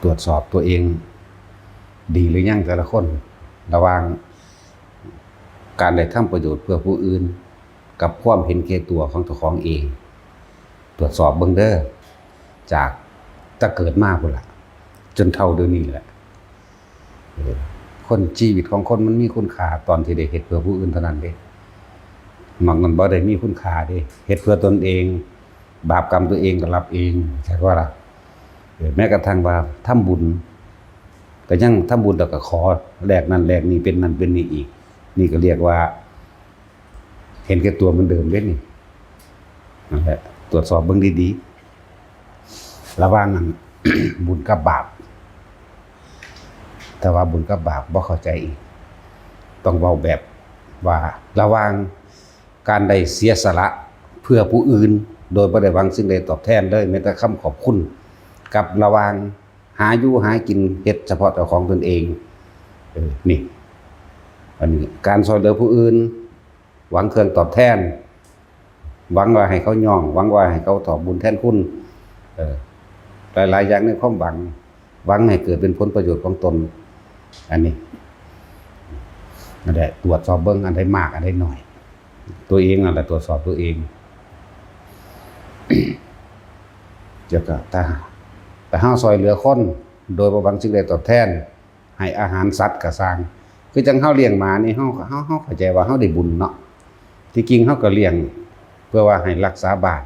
ตรวจสอบตัวเองดีหรือยังแต่ละคนระหว่างการได้ทำประโยชน์เพื่อผู้อื่นกับความเห็นแก่ตัวของตัวของเองตรวจสอบเบิ่งเด้อจากจะเกิดมาพุ่นล่ะจนเท่าเดี๋ยวนี้แหละคนชีวิตของคนมันมีคุณค่าตอนที่ได้เฮ็ดเพื่อผู้อื่นเท่านั้นเด้นอกนั้นบ่ได้มีคุณค่าเด้เฮ็ดเพื่อตนเองบาปกรรมตัวเองก็รับเองใช่ว่าล่ะแม้กระทั่งว่าทำบุญก็ยังทำบุญแล้วก็ขอแลกนั้นแลกนี้เป็นนั้นเป็นนี้อีกนี่ก็เรียกว่าเห็นแก่ตัวเหมือนเดิมเด้นี่นั่นแหละตรวจสอบเบิ่งดีๆระหว่างนั้น บุญกับบาปแต่ว่าบุญกับบาปบ่เข้าใจอีกต้องเว้าแบบว่าระหว่างการได้เสียสละเพื่อผู้อื่นโดยบ่ได้หวังสิ่งใดตอบแทนเลยแม้แต่คำขอบคุณกับระหว่างหาอยู่หากินเฮ็ดเฉพาะเจ้าของตนเองนี่อันนี้การช่วยเหลือผู้อื่นหวังเครื่องตอบแทนหวังว่าให้เขาย่องหวังว่าให้เขาตอบบุญแทนคุณหลายๆอย่างในความหวังให้เกิดเป็นผลประโยชน์ของตนอันนี้นั่นแหละตรวจสอบเบิ่งอันใดมากอันใดน้อยตัวเองนั่นแหละตรวจสอบตัวเอง เจ้าก็แต่เฮาซอยเหลือคนโดยบ่หวังสิ่งใดตอบแทนให้อาหารสัตว์ก็สร้างคือจังเฮาเลี้ยงหมานี่เฮาเข้าใจว่าเฮาได้บุญเนาะที่จริงเฮาก็เลี้ยงเพื่อว่าให้รักษาบ้าน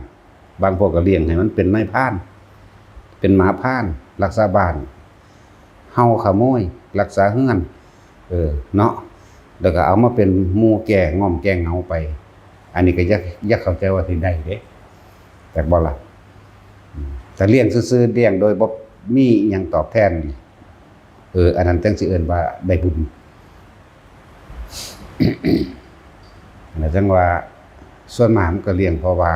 บางพวกก็เลี้ยงให้มันเป็นนายพรานเป็นหมาพรานรักษาบ้านเฮาขโมยรักษาเฮือนเนาะแล้วก็เอามาเป็นหมู่แก่ง้อมแก่เหงาไปอันนี้ก็อยากเข้าใจว่าสิได้เด้แต่บ่ล่ะแต่เลี้ยงซื่อๆเลี้ยงโดยบ่มีหยังตอบแทนอันนั้นจังสิเอิ้นว่าได้บุญ แล้วจังว่าส่วนมากมันก็เลี้ยงเพราะว่า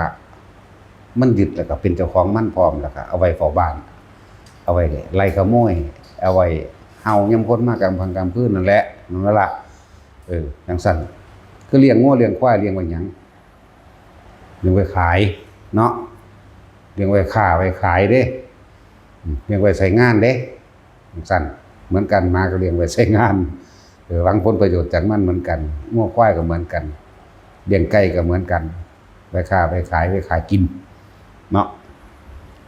มันยึดแล้วก็เป็นเจ้าของมันพร้อมแล้วก็เอาไว้เฝ้าบ้านเอาไว้ไล่ขโมยเอาไว้เห่ายามคนมากลางค่ำคืนนั่นแหละนั่นล่ะจังซั่นคือเลี้ยงงัวเลี้ยงควายเลี้ยงไว้หยังเลี้ยงไว้ขายเนาะเลี้ยงไว้ค้าไว้ขายเด้เลี้ยงไว้ใช้งานเด้จังซั่นเหมือนกันหมาก็เลี้ยงไว้ใช้งานหวังผลประโยชน์จากมันเหมือนกันงัวควายก็เหมือนกันเลี้ยงไก่ก็เหมือนกันไว้ค้าไว้ขายไว้ขายกินเนาะ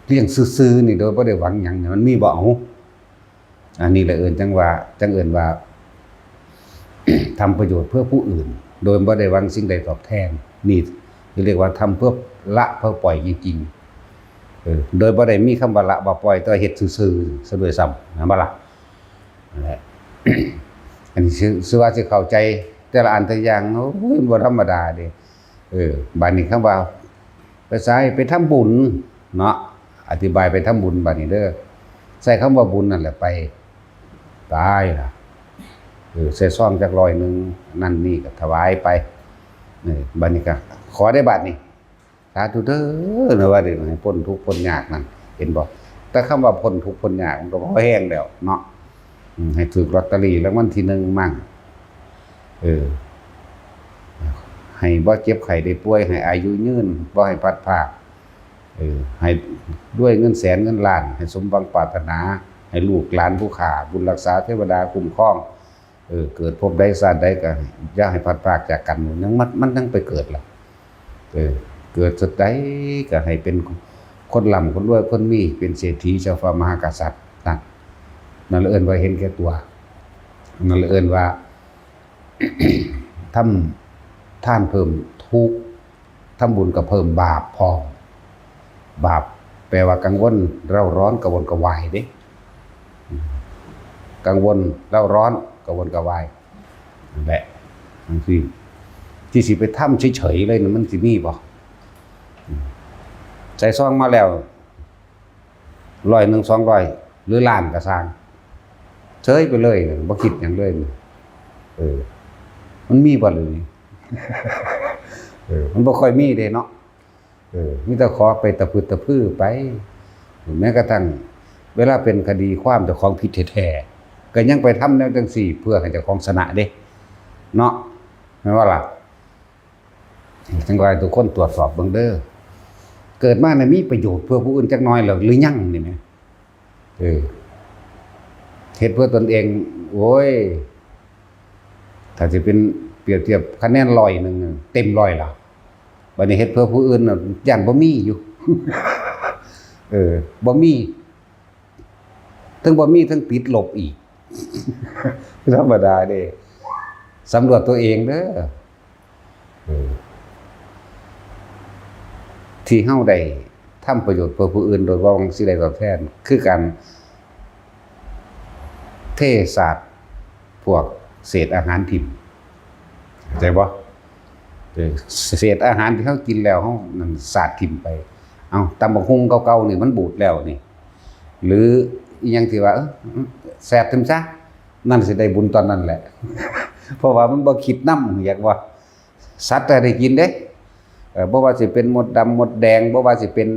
เลี้ยงซื่อๆนี่โดยบ่ได้หวังหยังมันมีบ่เอาอันนี้แหละจังเอิ้นว่า ทำประโยชน์เพื่อผู้อื่นโดยบ่ได้หวังสิ่งใดตอบแทนนี่เรียกว่าทำเพื่อละเพื่อปล่อยจริงๆโดยบ่ได้มีคำว่าละบ่ปล่อยแต่เฮ็ดซื่อๆซะด้วยซ้ำนะบ่ล่ะนั่นแหละ อันนี้สิว่าสิเข้าใจแต่ละอันแต่อย่างโอ้ยบ่ธรรมดาเด้บัดนี้คำว่าไปทำบุญเนาะอธิบายไปทำบุญบัดนี้เด้อใช้คำว่าบุญนั่นแหละไปตายล่ะใส่ซองจัก100นึงนั่นนี่ก็ถวายไปนี่บัดนี้ก็ขอได้บัดนี้สาธุเด้อนะว่าเด้อให้พ้นทุกข์พ้นยากนั่นเห็นบ่แต่คำว่าพ้นทุกข์พ้นยากมันก็บ่แห้งแล้วเนาะให้ถูกลอตเตอรี่รางวัลที่1มั่งให้บ่เจ็บไข้ได้ป่วยให้อายุยืนบ่ให้พัดภาคให้ด้วยเงินแสนเงินล้านให้สมหวังปรารถนาให้ลูกหลานผู้ข้าบุญรักษาเทวดาคุ้มครองเกิดพบใดชาติใดก็อย่าให้พัดพรากจากกันยังมันยังไปเกิดล่ะเกิดสุดใดก็ให้เป็นคนร่ำคนรวยคนมีเป็นเศรษฐีเจ้าฟ้ามหากษัตริย์นั่นเอิ้นว่าเห็นแก่ตัวนั่นเอิ้นว่า ทำทานเพิ่มทุกข์ทำบุญก็เพิ่มบาปพอบาปแปลว่ากังวลเร่าร้อนกระวนกระวายเด้กังวลเร่าร้อนกระวนกระวายนั่นแหละบางทีที่สิไปทำเฉยๆเลยนะมันสิมีบ่ใส่ซองมาแล้ว100 200หรือล้านก็สร้างเฉยไปเลยบ่คิดหยังเลยมันมีบ่เลย มันบ่ค่อยมีเด้เนาะมีแต่ขอไปตะพึดตะพื้อไปแม้กระทั่งเวลาเป็นคดีความเจ้าของผิดแท้ๆก็ยังไปทำแนวจังซี่เพื่อให้เจ้าของชนะเด้เนาะแม่นว่าล่ะจังว่าทุกคนตรวจสอบเบิ่งเด้อเกิดมาน่ะมีประโยชน์เพื่อผู้อื่นจักหน่อยแล้วหรือยังนี่แหม ฮ็ดเพื่อตนเองโอ้ยถ้าสิเป็นเปรียบเทียบคะแนน100นึงเต็ม100ล่ะบัดนี้เฮ็ดเพื่อผู้อื่นน่ะย่านบ่มีอยู่ บ่มีทั้งบ่มีทั้งติดลบอีก ธรรมดาเด้สำรวจตัวเองเด้อที่เฮาได้ทำประโยชน์เพื่อผู้อื่นโดยบ่หวังสิได้ตอบแทนคือการเทศาสตร์พวกเศษอาหารทิ่มเข้าใจบ่เศษอาหารที่เฮากินแล้วเฮานั่นสาดทิ่มไปเอาตำบักหุ่งเก่าๆนี่มันบูดแล้วนี่หรืออีหยังที่ว่าแซ่บทิ่มซะนั่นสิได้บุญตอนนั้นแหละ เพราะว่ามันบ่คิดนำอยากว่าสัตว์ได้กินเด้บ่ว่าสิเป็นมดดำมดแดงบ่ว่าสิเป็น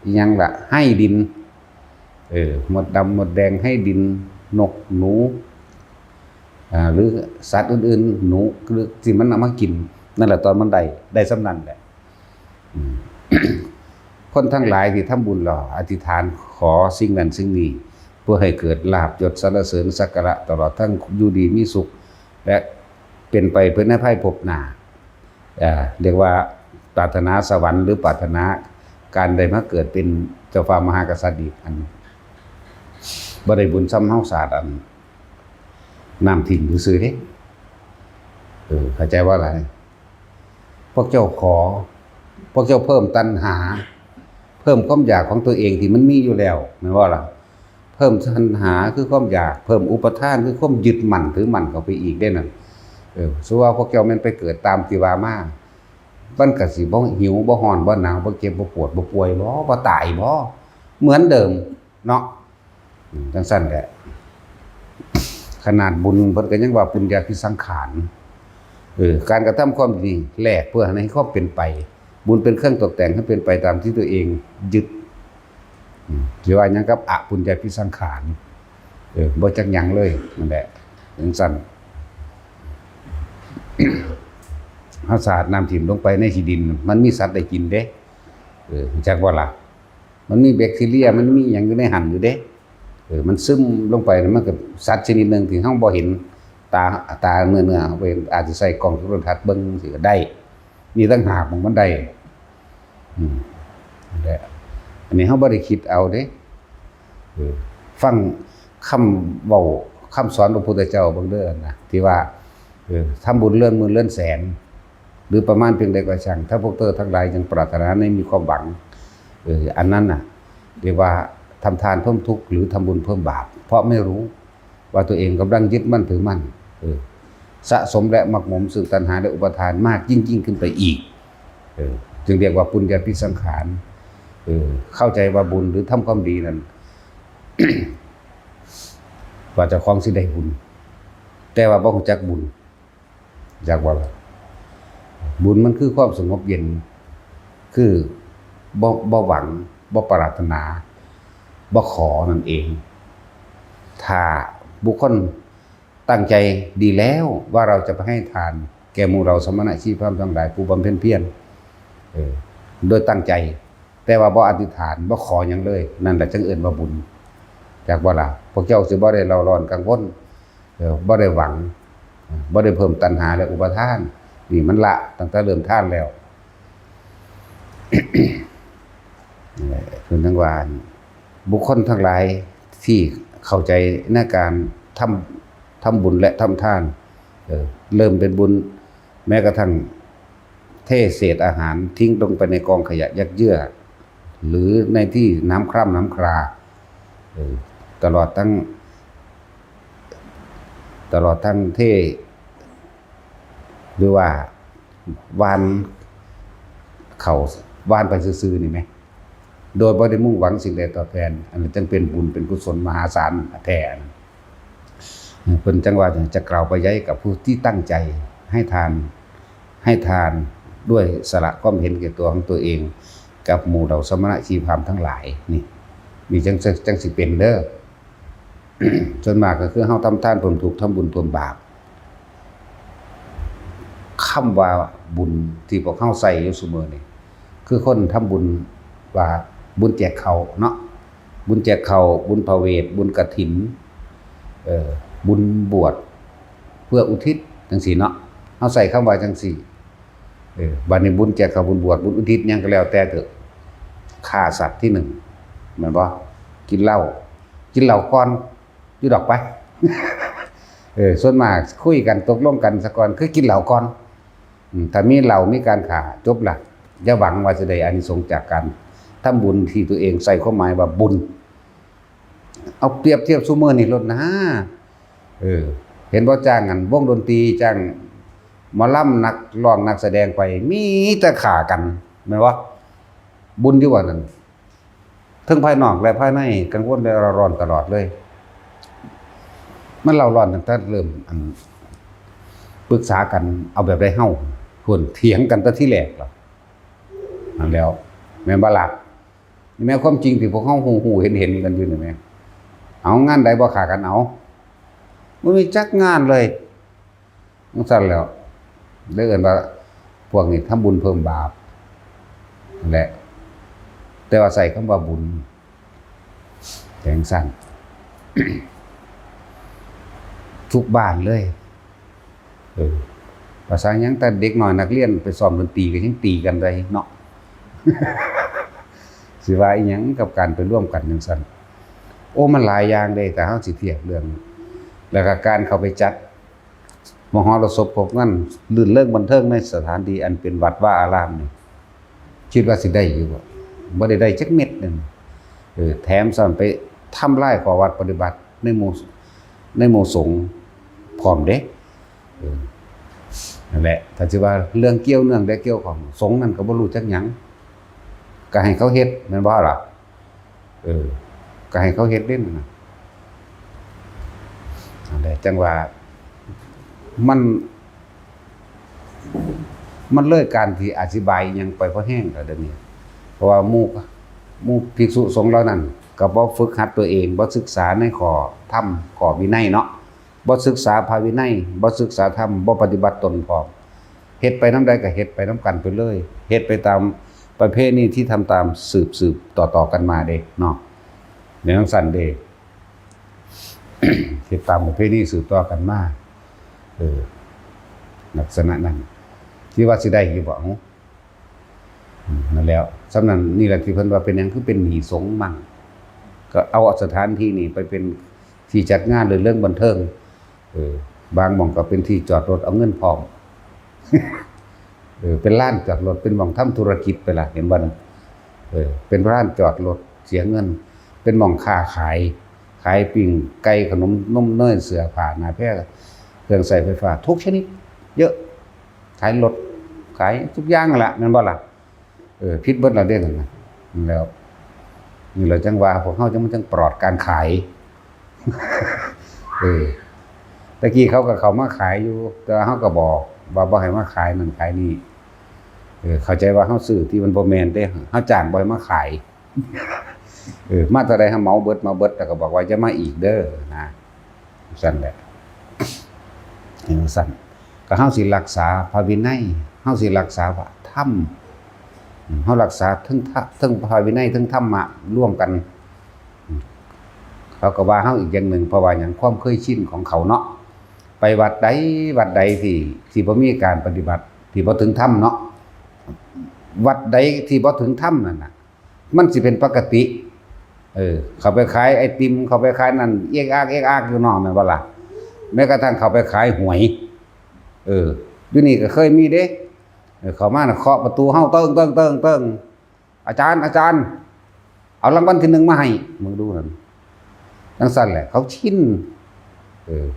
อีหยังล่ะให้ดินมดดำมดแดงให้ดินนกหนูหรือสัตว์อื่นๆหนูหรือที่มันเอามากินนั่นแหละตอนมันได้สำนั้นแหละ คนทั้งหลายที่ทำบุญหล่ออธิษฐานขอสิ่งนั้นสิ่งนี้เพื่อให้เกิดลาภยศสรรเสริญสักการะตลอดทั้งอยู่ดีมีสุขและเป็นไปเพื่อให้ภายภพหน้าเรียกว่าปรารถนาสวรรค์หรือปรารถนาการได้มาเกิดเป็นเจ้าฟ้ามหากษัตริย์อีกอันบ่ได้บุญซ้ำเฮาศาสตร์อันน้ำถิ่นซื่อๆเด้เข้าใจว่าอะไรพวกเจ้าพวกเจ้าเพิ่มตัณหาเพิ่มความอยากของตัวเองที่มันมีอยู่แล้วแม่นบ่ล่ะเพิ่มตัณหาคือความอยากเพิ่มอุปทานคือความยึดมั่นถือมั่นเข้าไปอีกได้นั่นสมมุติว่าพวกเจ้าแม่นไปเกิดตามที่ว่ามามันก็สิบ่หิวบ่ร้อนบ่หนาวบ่เจ็บบ่ปวดบ่ป่วยบ่ตายบ่เหมือนเดิมเนาะจังซั่นแหละขนาดบุญเพิ่นก็ยังว่าปุญญาภิสังขารการกระทำความดีแลกเพื่อให้ความเป็นไปบุญเป็นเครื่องตกแต่งให้เป็นไปตามที่ตัวเองยึดสิว่าหยังกับอปุญญาภิสังขารบ่จักหยังเลยนั่นแหละจังซั่น เฮาสาดน้ำถิ่มลงไปในที่ดินมันมีสัตว์ได้กินเด้จักบ่ล่ะมันมีแบคทีเรียมันมีหยังอยู่ในหันอยู่เด้มันซึมลงไปมันก็สัตว์ชนิดนึงที่เฮาบ่เห็นตาเนื้อเอาไปอาจจะใส่กล้องโทรทัศน์เบิ่งสิก็ได้มีตั้งหากมันได้นั่นแหละอันนี้เฮาบ่ได้คิดเอาเด้ฟังคำเว้าคำสอนของพระพุทธเจ้าเบิ่งเด้อนะที่ว่าทำบุญเลื่อนหมื่นเลื่อนแสนหรือประมาณเพียงใดก็ช่างถ้าพวกเธอทั้งหลายยังปรารถนาในมีความหวังอันนั้นน่ะเรียกว่าทำทานเพิ่มทุกข์หรือทำบุญเพิ่มบาปเพราะไม่รู้ว่าตัวเองกำลังยึดมั่นถือมั่นสะสมและหมักหมมซึ่งตัณหาและอุปทานมากยิ่งขึ้นไปอีกจึงเรียกว่าปุญญาภิสังขารเข้าใจว่าบุญหรือทำความดีนั้น ว่าจะคล้องสิได้บุญแต่ว่าบ่รู้จักบุญจักว่าบุญมันคือความสงบเย็นคือบ่หวังบ่ปรารถนาบ่ขอนั่นเองถ้าบุคคลตั้งใจดีแล้วว่าเราจะไปให้ทานแก่หมู่เราสมณะชีพทั้งหลายผู้บำเพ็ญเพียรโดยตั้งใจแต่ว่าบ่อธิษฐานบ่ขอหยังเลยนั่นแหละจึงเอิ้นว่าบุญจักว่าล่ะพวกเจ้าสิบ่ได้เร่าร้อนกังวลบ่ได้หวังบ่ได้เพิ่มตัณหาและอุปทานนี่มันละตั้งแต่เริ่มท่านแล้วคือทั้งว่าบุคคลทั้งหลายที่เข้าใจในการทำบุญและทำทานเริ่มเป็นบุญแม้กระทั่งเทเศษอาหารทิ้งลงไปในกองขยะยักเยื่อหรือในที่น้ำคร่ำน้ำคราตลอดทั้งเทหรือว่าวานเขาวานไปซื่อๆนี่ไหมโดยบ่ได้มุ่งหวังสิ่งใดตอบแทนอันนั้นจึงเป็นบุญเป็นกุศลมหาศาลแท้เพิ่นจังว่าจะกล่าวไปย้ายกับผู้ที่ตั้งใจให้ทานด้วยสละความเห็นแก่ตัวของตัวเองกับหมู่เหล่าสมณะชีพราหมณ์ทั้งหลายนี่มีจังสิเป็นเด้อ ส่วนมากก็คือเฮาทำทานเพิ่มทุกข์ทำบุญเพิ่มบาปคำว่าบุญที่พวกเฮาใส่อยู่เสมอนี่คือคนทำบุญว่าบุญแจกข้าวเนาะบุญแจกข้าวบุญพระเวทบุญกฐิน เออบุญบวชเพื่ออุทิศจังซี่เนาะเฮาใส่คำว่าจังซี่บัดนี้บุญแจกกับบุญบวชบุญอุทิศหยังก็แล้วแต่เถอะฆ่าสัตว์ที่หนึ่งแม่นบ่กินเหล้าก่อนอยู่ดอกไป ส่วนมากคุยกันตกลงกันซะก่อนคือกินเหล้าก่อนถ้ามีเหล้ามีการฆ่าจบละอย่าหวังว่าจะได้อานิสงส์จากการทำบุญที่ตัวเองใส่ความหมายว่าบุญเอาเปรียบเทียบซุมื้อนี่ลดนะเห็นบ่จ้างกันวงดนตรีจ้างหมอลำนักร้องนักแสดงไปมีแต่ฆ่ากันแม่นบ่บุญอยู่ว่านั่นทั้งภายนอกและภายในกังวลและร้อนตลอดเลยมันเราร้อนตั้งแต่เริ่มปรึกษากันเอาแบบได้เฮาควรเถียงกันตั้งที่แรกแล้วนั่นแล้วแม่นบ่ล่ะนี่แม่ความจริงที่พวกเฮาฮู้ๆเห็นกันอยู่นี่แม่เอางานใดบ่ฆ่ากันเอาบ่มีจักงานเลยจังซั่นแล้วได้เอิ้นว่าพวกนี้ทำบุญเพิ่มบาปนั่นแหละแต่ว่าใส่คำว่าบุญแข็งสั้น ทุกบ้านเลยภาษาหยังแต่เด็กน้อยนักเรียนไปซ้อมดนตรีก็ยังตีกันได้เนาะ สิว่าอีหยังกับการไปร่วมกันจังซั่นโอ้มันหลายอย่างเลยแต่เฮาสิเทียบเรื่องแล้วก็การเข้าไปจัดมหรสพพวกนั้นลื่นเริงบันเทิงในสถานที่อันเป็นวัดว่าอารามนี่คิดว่าสิได้อยู่บ่ได้จักเม็ดนึงแถมซ้ำไปทำลายข้อวัดปฏิบัติในหมู่สงฆ์พร้อมเด้นั่นแหละถ้าสิว่าเรื่องเกี่ยวเนื่องได้เกี่ยวของสงฆ์นั่นก็บ่รู้จักหยังก็ให้เขาเฮ็ดแม่นบ่ล่ะก็ให้เขาเฮ็ดเด้นั่นน่ะนั่นแหละจังว่ามันเลยการที่อธิบายหยังไปพอแห้งแล้วเดี๋ยวนี้เพราะว่าหมู่ภิกษุสงฆ์เหล่านั้นก็บ่ฝึกหัดตัวเองบ่ศึกษาในข้อธรรมข้อวินัยเนาะบ่ศึกษาพระวินัยบ่ศึกษาธรรมบ่ปฏิบัติตนพร้อมเฮ็ดไปนำใดก็เฮ็ดไปนำกันไปเลยเฮ็ดไปตามประเพณีที่ทำตามสืบต่อกันมาเด้เนาะในจังซั่นเด้ เฮ็ดตามประเพณีสืบต่อกันมาลักษณะนั้นที่ว่าสิได้อยู่บ่นั่นแล้วสำนั้นนี่แหละที่เพิ่นว่าเป็นหยังคือเป็นหนี้สงฆ์มั่งก็เอาสถานที่นี่ไปเป็นที่จัดงานหรือเรื่องบันเทิงบางหม่องก็เป็นที่จอดรถเอาเงินพร้อม เป็นร้านจอดรถเป็นหม่องทำธุรกิจไปล่ะเห็นบ่นั่นเป็นร้านจอดรถเสียเงินเป็นหม่องค้าขายปิ้งไก่ขนมนมเนยเสื้อผ้าหน้าแพรเครื่องใช้ไฟฟ้าทุกชนิดเยอะขายรถขายทุกอย่างนั่นล่ะแม่นบ่ล่ะผิดเบิดแล้วเด้นั่นน่ะแล้วนี่แหละจังว่าพวกเฮาจังปลอดการขาย ตะกี้เขาก็เข้ามาขายอยู่แต่เฮาก็บอกว่าบ่ให้มาขายนั่นขายนี่เข้าใจว่าเฮาซื้อที่มันบ่แม่นเด้เฮาจ้างบ่ให้มาขาย มาเท่าใดเฮาเหมาเบิดแต่ก็บอกว่าจะมาอีกเด้อนะซั่นแหละซั่นก็เฮาสิรักษาพระวินัยเฮาสิรักษาพระธรรมเฮารักษาทั้งพระวินัยทั้งธรรมะร่วมกันเขาก็ว่าเฮาอีกอย่างหนึ่งเพราะว่าหยังความเคยชินของเขาเนาะไปวัดใดที่บ่มีการปฏิบัติที่บ่ถึงธรรมเนาะวัดใดที่บ่ถึงธรรมนั่นน่ะมันสิเป็นปกติเขาไปขายไอติมเขาไปขายนั่นเอกอักอยู่นอกแม่นบ่ล่ะแม้กระทั่งเขาไปขายหวยอยู่นี่ก็เคยมีเด้เขามาเคาะประตูเฮาเติ้งอาจารย์เอารางวัลที่1มาให้มึงดูนั่นจังซั่นแหละเขาชิน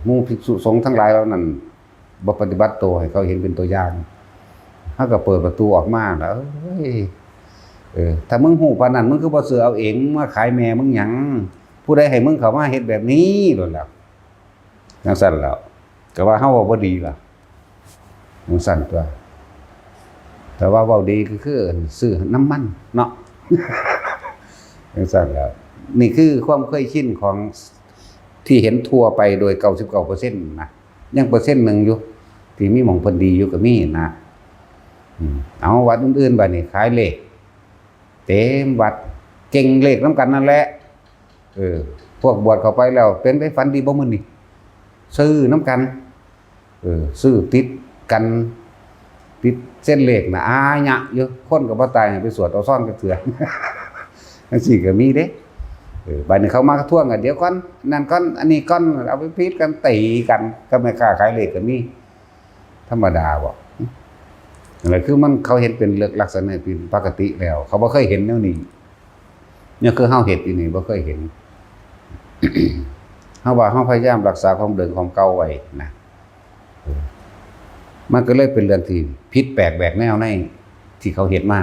หมู่ภิกษุสงฆ์ทั้งหลายเหล่านั้นบ่ปฏิบัติตัวให้เขาเห็นเป็นตัวอย่างเฮาก็เปิดประตูออกมาแล้วถ้ามึงฮู้ปานนั้นมึงคือบ่ซื้อเอาเองมาขายแม่มึงหยังผู้ใดให้มึงเข้ามาเฮ็ดแบบนี้โดนแล้วจังซั่นแล้วก็ว่าเฮาบ่ดีล่ะจังซั่นตัวแต่ว่าเว้าดีก็คือซื้อน้ำมันเนาะ จังซั่นแล้วนี่คือความเคยชินของที่เห็นทั่วไปโดย 99% นะยังเปอร์เซ็นต์นึงอยู่ที่มีหม่องเพิ่นดีอยู่ก็มีนะเอาวัดอื่นๆบัดนี้ขายเลขเต็มวัดเก่งเลขนำกันนั่นแหละพวกบวชเข้าไปแล้วเป็นได้ฝันดีบ่มื้อนี้ ซื้อน้ำกันซื้อติดกันติดเส้นเลขน่ะอายะเยอะคนก็บ่ตายไปสวดเอาซ่อนกันเถื่อ จังซี่ก็มีเด้บัดนี้เขามากระท่วงกันเดี๋ยวก่อนนั่นก่อนอันนี้ก่อนเอาไปพีดกันตีกันก็ไม่กล้าขายเลขก็มีธรรมดาบ่อะไรคือมันเขาเห็นเป็นลักษณะเป็นปกติแล้วเขาบ่เคยเห็นแนวนี้เนี่ยคือเฮาเฮ็ดอยู่นี่บ่เคยเห็น เฮาว่าเฮาพยายามรักษาความเดิมของเก่าไว้นะมันก็เลยเป็นเรื่องที่ผิดแปลกแหวกแนวในที่เขาเฮ็ดมา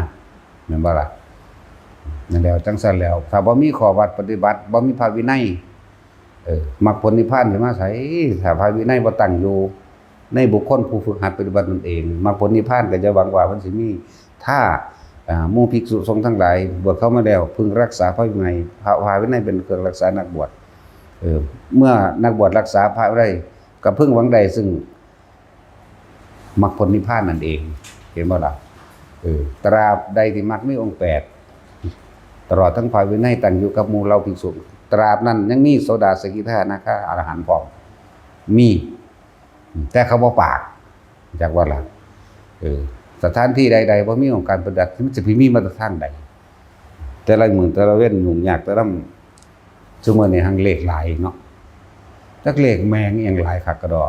แม่นบ่ล่ะนั่นแล้วจังซั่นแล้วถ้าบ่มีข้อวัดปฏิบัติบ่มีพระวินัยมรรคผลนิพพานสิมาไสถ้าพระวินัยบ่ตั้งอยู่ในบุคคลผู้ฝึกหัดปฏิบัติตนเองมรรคผลนิพพานก็จะหวังว่ามันสิมีถ้าหมู่ภิกษุสงฆ์ทั้งหลายบวชเข้ามาแล้วพึงรักษาพระวินัยพระวินัยเป็นเครื่องรักษานักบวชเมื่อนักบวชรักษาพระได้ก็พึงหวังใดซึ่งมรรคผลนิพพานนั่นเองเห็นบ่ล่ะตราบใดที่มรรคมีองค์8ตลอดทั้งพระวินัยตั้งอยู่กับหมู่เราภิกษุตราบนั้นยังมีโสดาสกิทานาคาอรหันต์พร้อมมีแต่เขาบ่ปากจากว่าล่ะสถานที่ใดๆบ่มีองค์การปฏิบัติมันจะมีมาตรฐานใดแต่ละมื้อแต่ละเว้นยุ่งยากแต่ละซุมื้อนี้หังเลขหลายเนาะจักเลขแมงอีหยังหลายคักกระดอ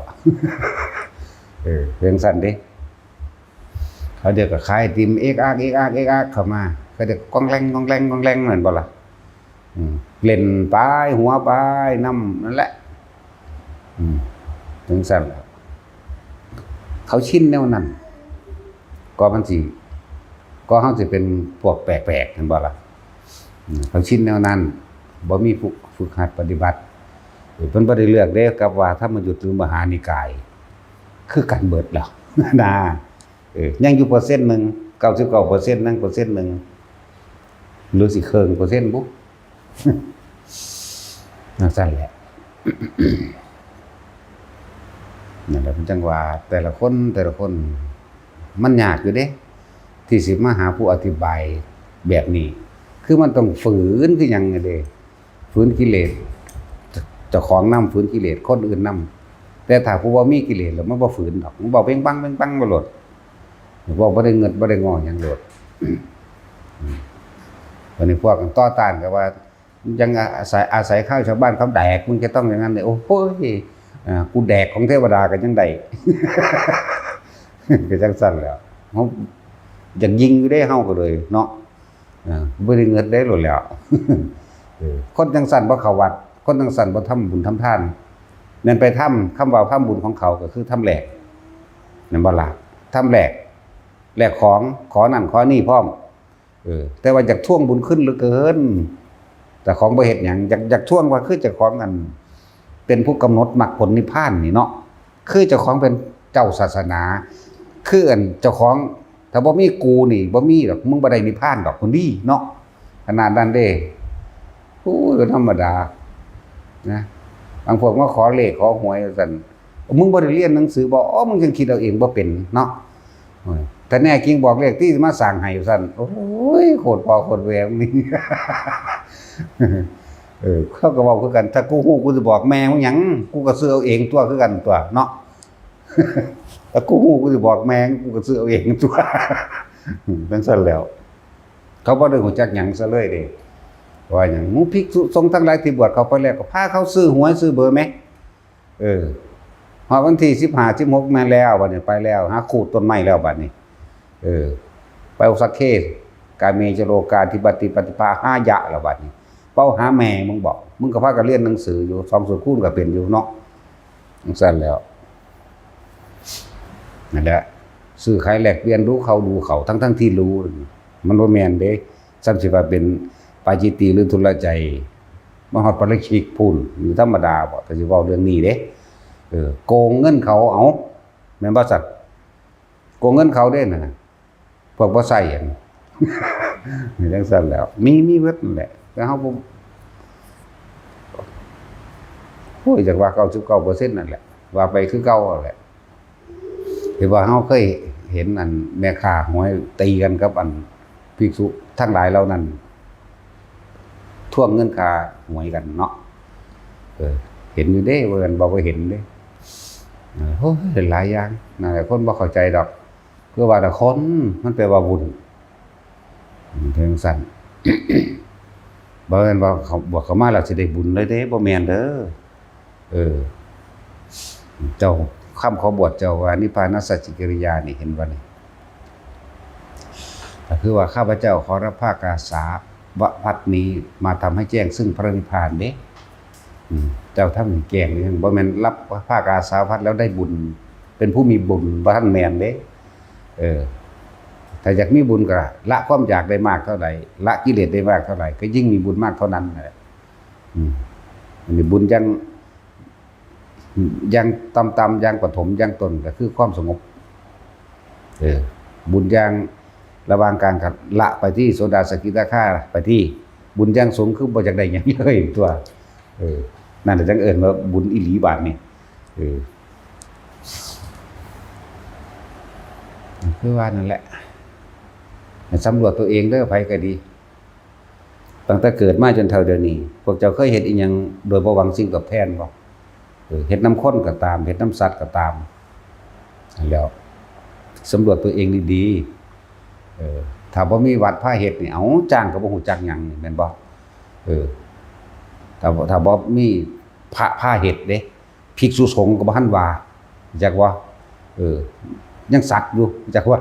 เรื่องสั้นเด้เขาเดี๋ยวก็ขายติมเอกอักเข้ามาก็เดี๋ยวก้องแรงเหมือนบ่ล่ะเล่นปลายหัวปลายน้ำนั่นแหละถึงสั้นเขาชินแนวนั้นก็มันสิก็เฮาสิเป็นพวกแปลกๆเห็นบ่ล่ะเขาชินแนวนั้นบ่มีฝึกหัดปฏิบัติเพิ่นบ่ได้เลือกเด้กับว่าธรรมยุทธ์หรือมหานิกายคือกันเบิดแล้วนะยังอยู่เปอร์เซ็นต์นึง 99% นั่งเปอร์เซ็นต์นึงหรือสิครึ่งเปอร์เซ็นต์บุนั่นซั่นแหละนั่นแหละเป็นจังว่าแต่ละคนมันยากอยู่เด้ที่สิมาหาผู้อธิบายแบบนี้คือมันต้องฝืนคือหยังเด้ฝืนกิเลสเจ้าของนำฝืนกิเลสคนอื่นนำแต่ถ้าผู้บ่มีกิเลสแล้วมันบ่ฝืนดอกมันบ่เพ่งปังบ่หลดบ่ได้เงิดบ่ได้งอหยังโลดวันนี้พวกต่อต้านก็ว่ายังอาศัยข้าวชาวบ้านเขาแดกมึงจะต้องอย่างนั้นเลยโอ้โหกูแดกของเทวดากันยังไดก็จังซั่นแล้วเฮาอยากยิงอยู่ได้เฮาก็เลยเนาะบ่ได้เงิดได้โลดแล้วคนจังซั่นบ่เข้าวัดคนจังซั่นบ่ทำบุญทำทานนั่นไปทำคำว่าทำบุญของเขาก็คือทำแหลกนั่นบ่ล่ะทำแหลกของขอนั่นขอนี่พร้อมแต่ว่าอยากท่วงบุญขึ้นเหลือเกินแต่ของบ่เฮ็ดหยังอยากท่วงว่าคือเจ้าของอันเป็นผู้กำหนดมรรคผลนิพพานนี่เนาะคือเจ้าของเป็นเจ้าศาสนาคืออันเจ้าของถ้าบ่มีกูนี่บ่มีดอกมึงบ่ได้นิพพานดอกคนดีเนาะขนาดนั้นเด้โอ้ยธรรมดานะบางพวกมาขอเลขขอหวยซั่นมึงบ่ได้เรียนหนังสือบ่อ๋อมึงจังคิดเอาเองบ่เป็นเนาะแต่แน่จริงบอกเลขที่มาสั่งให้ซั่นโอ้ยโคตรพอโคตรแววนี่ เขาก็เว้าคือกันถ้ากูฮู้กูสิบอกแม่มึงหยังกูก็ซื้อเอาเองตัวคือกันตัวเนาะ ถ้ากูฮู้กูสิบอกแม่กูก็ซื้อเอาเองตัว เป็นซั่นแล้วเขาบ่ได้รู้จักหยังซะเลยเด้ว่าหยังหมู่ภิกษุสงฆ์ทั้งหลายที่บวชเข้าไปแล้วก็พาเขาซื้อหวยซื้อเบอร์แหมฮอดวันที่15 16แม่นแล้วบัดนี้ไปแล้วหาขูดต้นไม้แล้วบัดนี้ไปอุสักเคกาเมจโลกาธิปติปฏิภาหายะแล้วบัดนี้เป้าหาแม่มึงบอกมึงก็พากันเรียนหนังสืออยู่2 สูตรคูณก็เป็นอยู่เนาะจังซั่นแล้วนั่นแหละซื้อขายแลกเปลี่ยนรู้เขาทั้งที่รู้มันบ่แม่นเด้ซ้ํสิว่าเป็นปาจิตติหรือทุลใจมหาปริคิกพูนอยู่ธรรมดาบ่ก็สิเว้าเรื่องนี้เด้โกงเงินเขาเอาแม่นบ่สัตว์โกงเงินเขาเด้น่ะพวกบ่ใส่หยัง นี่จังซั่นแล้วมีเบิดนั่นแหละแต่เฮาบ่โอ้ยจักว่า 99% นั่นแหละว่าไปคือเก่าแหละที่ว่าเฮาเคยเห็นอันแม่ค้าหวยตีกันกับอันภิกษุทั้งหลายเหล่านั้นทวงเงินค่าหวยกันเนาะเห็นอยู่เด้ว่ากันบ่เห็นเด้ โอ้ยหลายอย่างนั่นแหละคนบ่เข้าใจดอกคือว่าแต่คนมันแปลว่าบุญเพียงสั้น บ่แม่นว่าเขาบอกเขามาแล้วสิได้บุญเลยเด้บ่แม่นเด้อเออเจ้าคำเขาบวชเจ้าว่านิพพานสัจจิกิริยานี่เห็นบ่นี่ก็คือว่าข้าพเจ้าขอรับภาคอาสาวัดนี้มาทำให้แจ้งซึ่งพระนิพพานเด้เจ้าทำแจ้งนี่บ่แม่นรับภาคอาสาวัดแล้วได้บุญเป็นผู้มีบุญบ่ทันแม่นเด้ถ้าอยากมีบุญก็ละความอยากได้มากเท่าไหร่ละกิเลสได้มากเท่าไหร่ก็ยิ่งมีบุญมากเท่านั้นแหละอันนี้บุญยังต่ำๆยังปฐมยังต้นก็คือความสงบบุญยังระหว่างกลางกับละไปที่โสดาสกิทาคาไปที่บุญยังสูงคือบ่อยากได้หยังเลยตัวนั่นแหละจังเอิ้นว่าบุญอีหลีบาดนี่คือว่านั่นแหละสำรวจตัวเองเด้อไผก็ดีตั้งแต่เกิดมาจนเท่าเดี๋ยวนี้พวกเจ้าเคยเฮ็ดอีหยังโดยบ่หวังสิ่งตอบแทนบ่เฮ็ดน้ำข้นก็ตามเฮ็ดน้ำสัตว์ก็ตามแล้วสำรวจตัวเองดีๆถ้าบ่มีวัดพาเฮ็ดนี่เอาจ้างก็บ่ฮู้จักหยังแม่นบ่ถ้าบ่มีพระพาเฮ็ดเด้ภิกษุสงฆ์ก็บ่ทันว่าจักว่ายังสัตว์อยู่จักว่า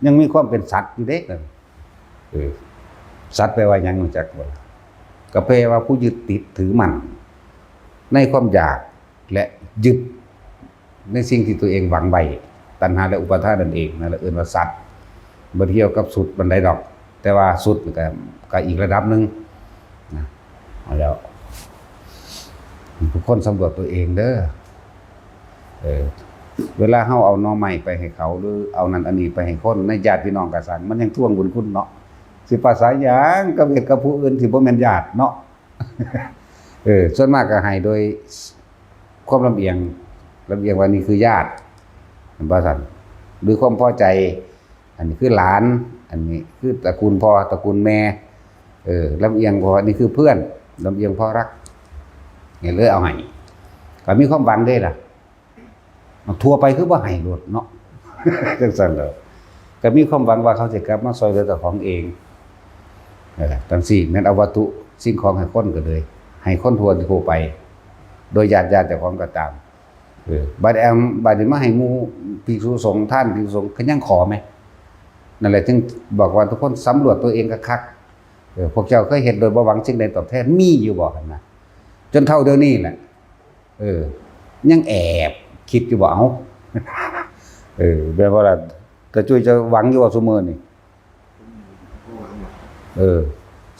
ยังมีความเป็นสัตว์อยู่เด้สัตว์แปลว่าหยังรู้จักบ่ก็แปลว่าผู้ยึดติดถือมั่นในความอยากและยึดในสิ่งที่ตัวเองหวังไว้ตัณหาและอุปาทานนั่นเองนั่นแหละเอิ้นว่าสัตว์บ่เทียวกับสุดบันไดดอกแต่ว่าสุดก็อีกระดับนึงนะเอาแล้วทุกคนสำรวจตัวเองเด้อเวลาเฮาเอาหน่อไม้ไปให้เขาหรือเอานั่นอันนี้ไปให้คนในญาติพี่น้องก็สั่งมันยังทวงบุญคุณเนาะสิภาษาหยังกับเฮ็ดกับผู้อื่นที่บ่แม่นญาติเนาะ ส่วนมากก็ให้โดยความลำเอียงว่านี่คือญาติบ่ซั่นหรือความพอใจอันนี้คือหลานอันนี้คือตระกูลพ่อตระกูลแม่ลำเอียงเพราะนี่คือเพื่อนลำเอียงเพราะรักนี่เลยเอาให้ก็มีความหวังเด้ล่ะทั่วไปคือบ่ให้โลดเนาะ จังซั่นแล้วก็มีความหวังว่าเขาสิกลับมาช่วยเหลือเจ้าของเองจังซี่แม่นเอาวัตถุสิ่งของให้คนก็เลยให้คนทั่วไปโดยญาติเจ้าของก็ตามบัดนี้มาให้หมู่ภิกษุสงฆ์ท่านภิกษุสงฆ์ก็ยังขอไหมนั่นแหละจึงบอกว่าทุกคนสำรวจตัวเองคักพวกเจ้าเคยเห็นโดยบ่หวังสิ่งใดตอบแทนมีอยู่บ่คั่นนะจนเท่าเดี๋ยวนี้แหละยังแอบคิดอยู่บ่เอาแบบว่าก็ช่วยจะหวังอยู่ว่าซุมื้อนี่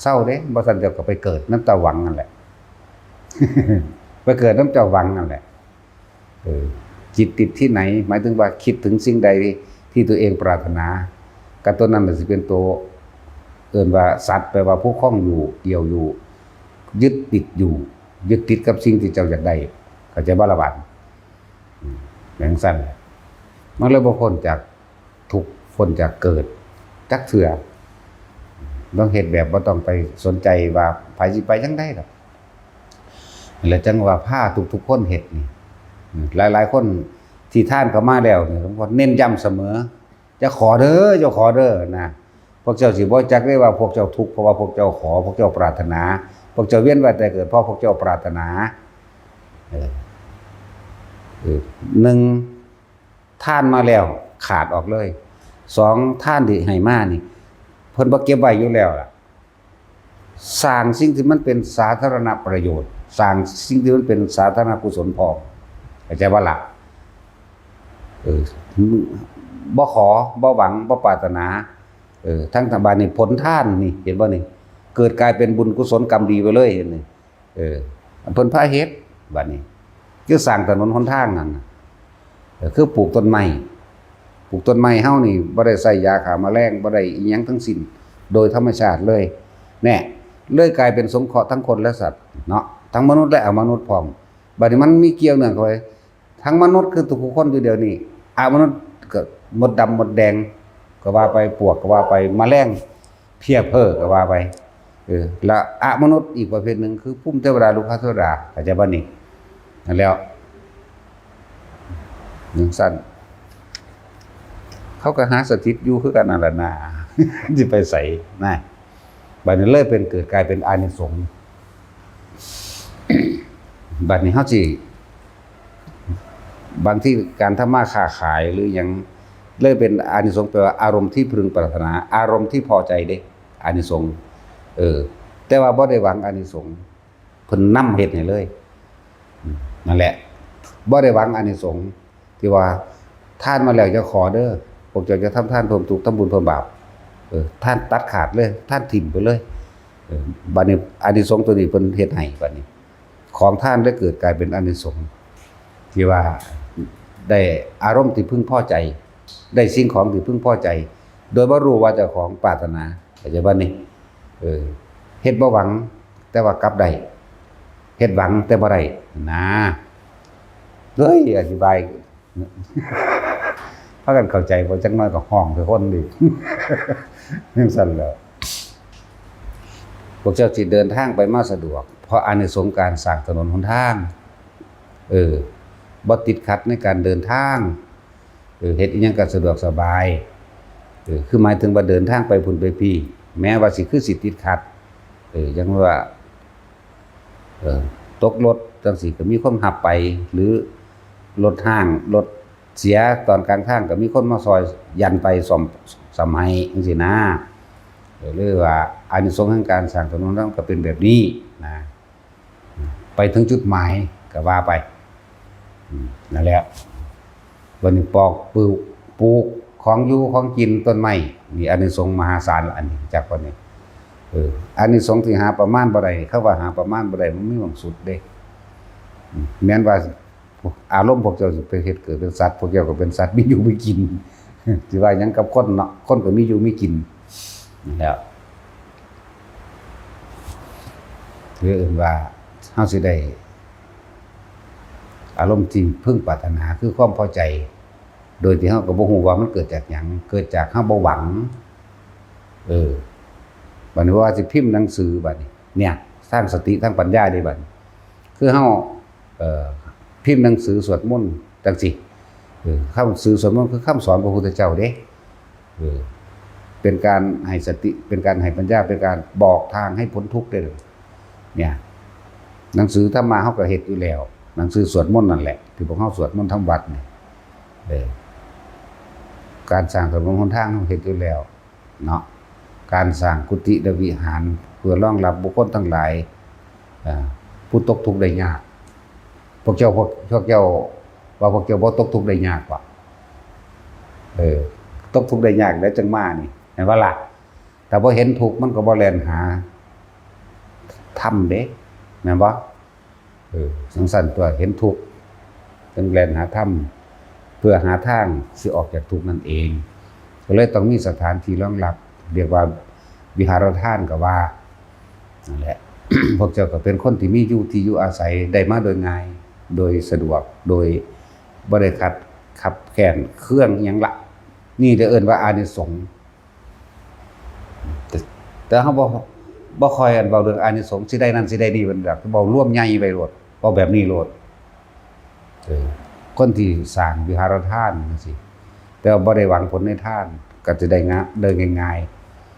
เศร้าเด้บ่ซั่นเจ้าก็ไปเกิดน้ำตาหวังนั่นแหละ ไปเกิดน้ำเจ้าหวังนั่นแหละจิตติดที่ไหนหมายถึงว่าคิดถึงสิ่งใดที่ตัวเองปรารถนาก็ตัวนั้นสิเป็นตัวเอิ้นว่าสัตว์แปลว่าผู้คล้องอยู่เกี่ยวอยู่ยึดติดกับสิ่งที่เจ้าอยากได้เข้าใจบ่ล่ะบาดอย่างสั้นมันเลยบ่พ้นจากทุกข์พ้นจากเกิดจักเทื่อต้องเฮ็ดแบบบ่ต้องไปสนใจว่าไผสิไปจังได๋ดอกแล้วจังว่าพาทุกๆคนเฮ็ดนี่หลายๆคนที่ท่านเข้ามาแล้วนี่หลวงพ่อเน้นย้ำเสมอจะขอเด้อนะพวกเจ้าสิบ่จักได้ว่าพวกเจ้าทุกข์เพราะว่าพวกเจ้าขอพวกเจ้าปรารถนาพวกเจ้าเวียนว่ายแต่เกิดเพราะพวกเจ้าปรารถนา1ท่านมาแล้วขาดออกเลย2ท่านที่ให้มานี่เพิ่นบ่เก็บไว้อยู่แล้วล่ะสร้างสิ่งที่มันเป็นสาธารณประโยชน์สร้างสิ่งที่มันเป็นสาธารณกุศลพอเข้าใจบ่ล่ะบ่ขอบ่หวังบ่ปรารถนาทั้งทางบ้านนี่ผลทานนี่เห็นบ่นี่เกิดกลายเป็นบุญกุศลกรรมดีไปเลยเห็นนี่เพิ่นพาเฮ็ดบัดนี้คือสร้างถนนหนทางนั่นน่ะคือปลูกต้นไม้เฮานี่บ่ได้ใส่ยาฆ่าแมลงบ่ได้อีหยังทั้งสิ้นโดยธรรมชาติเลยแน่เลยกลายเป็นสงเคราะห์ทั้งคนและสัตว์เนาะทั้งมนุษย์และอมนุษย์พร้อมบัดนี้มันมีเกี่ยวเนื่องกันไว้ทั้งมนุษย์คือทุกคนอยู่เดียวนี้อมนุษย์ก็มดดำมดแดงก็ว่าไปปวกก็ว่าไปแมลงเพียเพ้อก็ว่าไปแล้วอมนุษย์อีกประเภทหนึ่งคือภูมิเทวดาลูกค้าเทวดาเข้าใจบ่นี่นั่นแล้ว จังซั่นเขาก็หาสถิตอยู่คือกันนั่นล่ะนะ สิไปไสนะบัดนี้เลยเป็นเกิดกลายเป็นอานิสงส์บัดนี้เฮาสิบางที่การทำมาค้าขายหรือหยังเลยเป็นอานิสงส์แปลว่าอารมณ์ที่พึงปรารถนาอารมณ์ที่พอใจเด้อานิสงส์แต่ว่าบ่ได้หวังอานิสงส์เพิ่นนำเฮ็ดให้เลยนั่นแหละบ่ได้หวังอานิสงส์ที่ว่าทานมาแล้วจะขอเด้อพวกเจ้าจะทำทานเพิ่มทุกข์ทำบุญเพิ่มบาปท่านตัดขาดเลยท่านถิ่มไปเลยบัดนี้อานิสงส์ตัวนี้เพิ่นเฮ็ดให้บัดนี้ของท่านได้เกิดกลายเป็นอานิสงส์ที่ว่าได้อารมณ์ที่พึงพอใจได้สิ่งของที่พึงพอใจโดยบ่รู้ว่าเจ้าของปรารถนาเข้าใจบ่นี่เฮ็ดบ่หวังแต่ว่ากลับได้เฮ็ดหวังแต่บ่ได้นะเฮ้ยอธิบายพากันเข้าใจบ่จักน้อยก็ห้องคือคนดิจังซั่นแหล้วพวกเจ้าสิเดินทางไปมาสะดวกเพราะอานิสงส์การสร้างถนนหนทางบ่ติดขัดในการเดินทางเฮ็ดอีหยังก็สะดวกสบายคือหมายถึงว่าเดินทางไปพุ่นไปพี่แม้ว่าสิคือสิติดขัดจังว่าตกรถจังซี่ก็มีคนรับไปหรือรถห้างรถเสียตอนกลางทางก็มีคนมาซอยยันไปซ่อมสมัยจังซี่นะหรือว่าอานิสงส์แห่งการสร้างถนนนั้นก็เป็นแบบนี้นะไปถึงจุดหมายก็ว่าไปนั่นแหละวันนี้ปอกปลูกของอยู่ของกินต้นไม้มีอานิสงส์มหาศาลอันนี้จากวันนี้อานิสงส์ที่หาประมาณบ่ได้เขาว่าหาประมาณบ่ได้มันมีหวังสุดเด้แม้นว่าอารมณ์พวกเจ้าสิไปเฮ็ดเกิดเป็นสัตว์พวกเจ้าก็เป็นสัตว์มีอยู่มีกินสิว่าหยังกับคนเนาะคนก็มีอยู่มีกินแล้วหรืออื่นว่าเฮาสิได้อารมณ์ที่พึงปรารถนาคือความพอใจโดยที่เฮาก็บ่ฮู้ว่ามันเกิดจากหยังเกิดจากเฮาบ่หวังบัดนี้ว่าสิพิมพ์หนังสือบัดนี้เนี่ยสร้างสติสร้างปัญญาได้บัดคือเฮาพิมพ์หนังสือสวดมนต์จังซี่คำสื่อสวดมนต์คือคำสอนพระพุทธเจ้าเด้เป็นการให้สติเป็นการให้ปัญญาเป็นการบอกทางให้พ้นทุกข์ได้เลยเนี่ยหนังสือธรรมะเฮาก็เฮ็ดอยู่แล้วหนังสือสวดมนต์นั่นแหละที่พวกเฮาสวดมนต์ทำวัดนี่การสร้างถนนหนทางเฮาเฮ็ดอยู่แล้วเนาะการสร้างกุฏิและวิหารเพื่อรองรับบุคคลทั้งหลายผู้ตกทุกข์ได้ยากพวกเจ้าว่าพวกเจ้าบ่ตกทุกข์ได้ยากกว่าตกทุกข์ได้ยากแล้วจังมานี่เห็นว่าล่ะแต่บ่เห็นทุกข์มันก็บ่แล่นหาธรรมเด้แม่นบ่สังสรรค์ตัวเห็นทุกข์จึงแล่นหาธรรมเพื่อหาทางสิออกจากทุกข์นั่นเองก็เลยต้องมีสถานที่รองรับเรียกว่าวิหารทานก็ว่านั่นแหละ พวกเจ้าก็เป็นคนที่มีอยู่ที่อยู่อาศัยได้มาโดยง่ายโดยสะดวกโดยบ่ได้ขับแค้นเครื่องหยังละนี่ได้เอิ้นว่าอานิสงส์แต่เฮาบ่ค่อยเว้าเรื่องอานิสงส์สิได้นั่นสิได้นี่มันแบบเว้ารวมใหญ่ไปโลดเว้าแบบนี้โลดคนที่สร้างวิหารทานจังซี่แต่ว่าบ่ได้หวังผลในทานก็จะได้ง่าย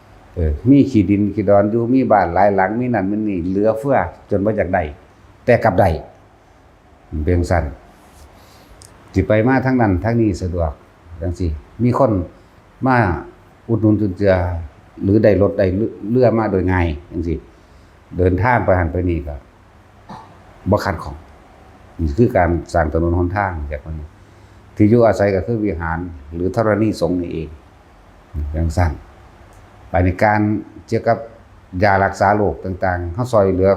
ๆมีขี้ดินขี้ดอนอยู่มีบ้านหลายหลังมีนั่นมีนี่เหลือเฟือจนบ่อยากได้แต่กลับได้เพียงซั่นสิไปมาทั้งนั้นทั้งนี้สะดวกจังซี่มีคนมาอุดหนุนจุนเจือหรือได้รถได้เรือมาโดยง่ายจังซี่เดินทางไปหันไปนี่ก็บ่ขัดข้องนี่คือการสร้างถนนหนทางแบบนี้ที่อยู่อาศัยก็คือวิหารหรือธรณีสงฆ์นี่เองอย่างสั้นไปในการเกี่ยวกับยารักษาโรคต่างๆเฮาซอยเหลือ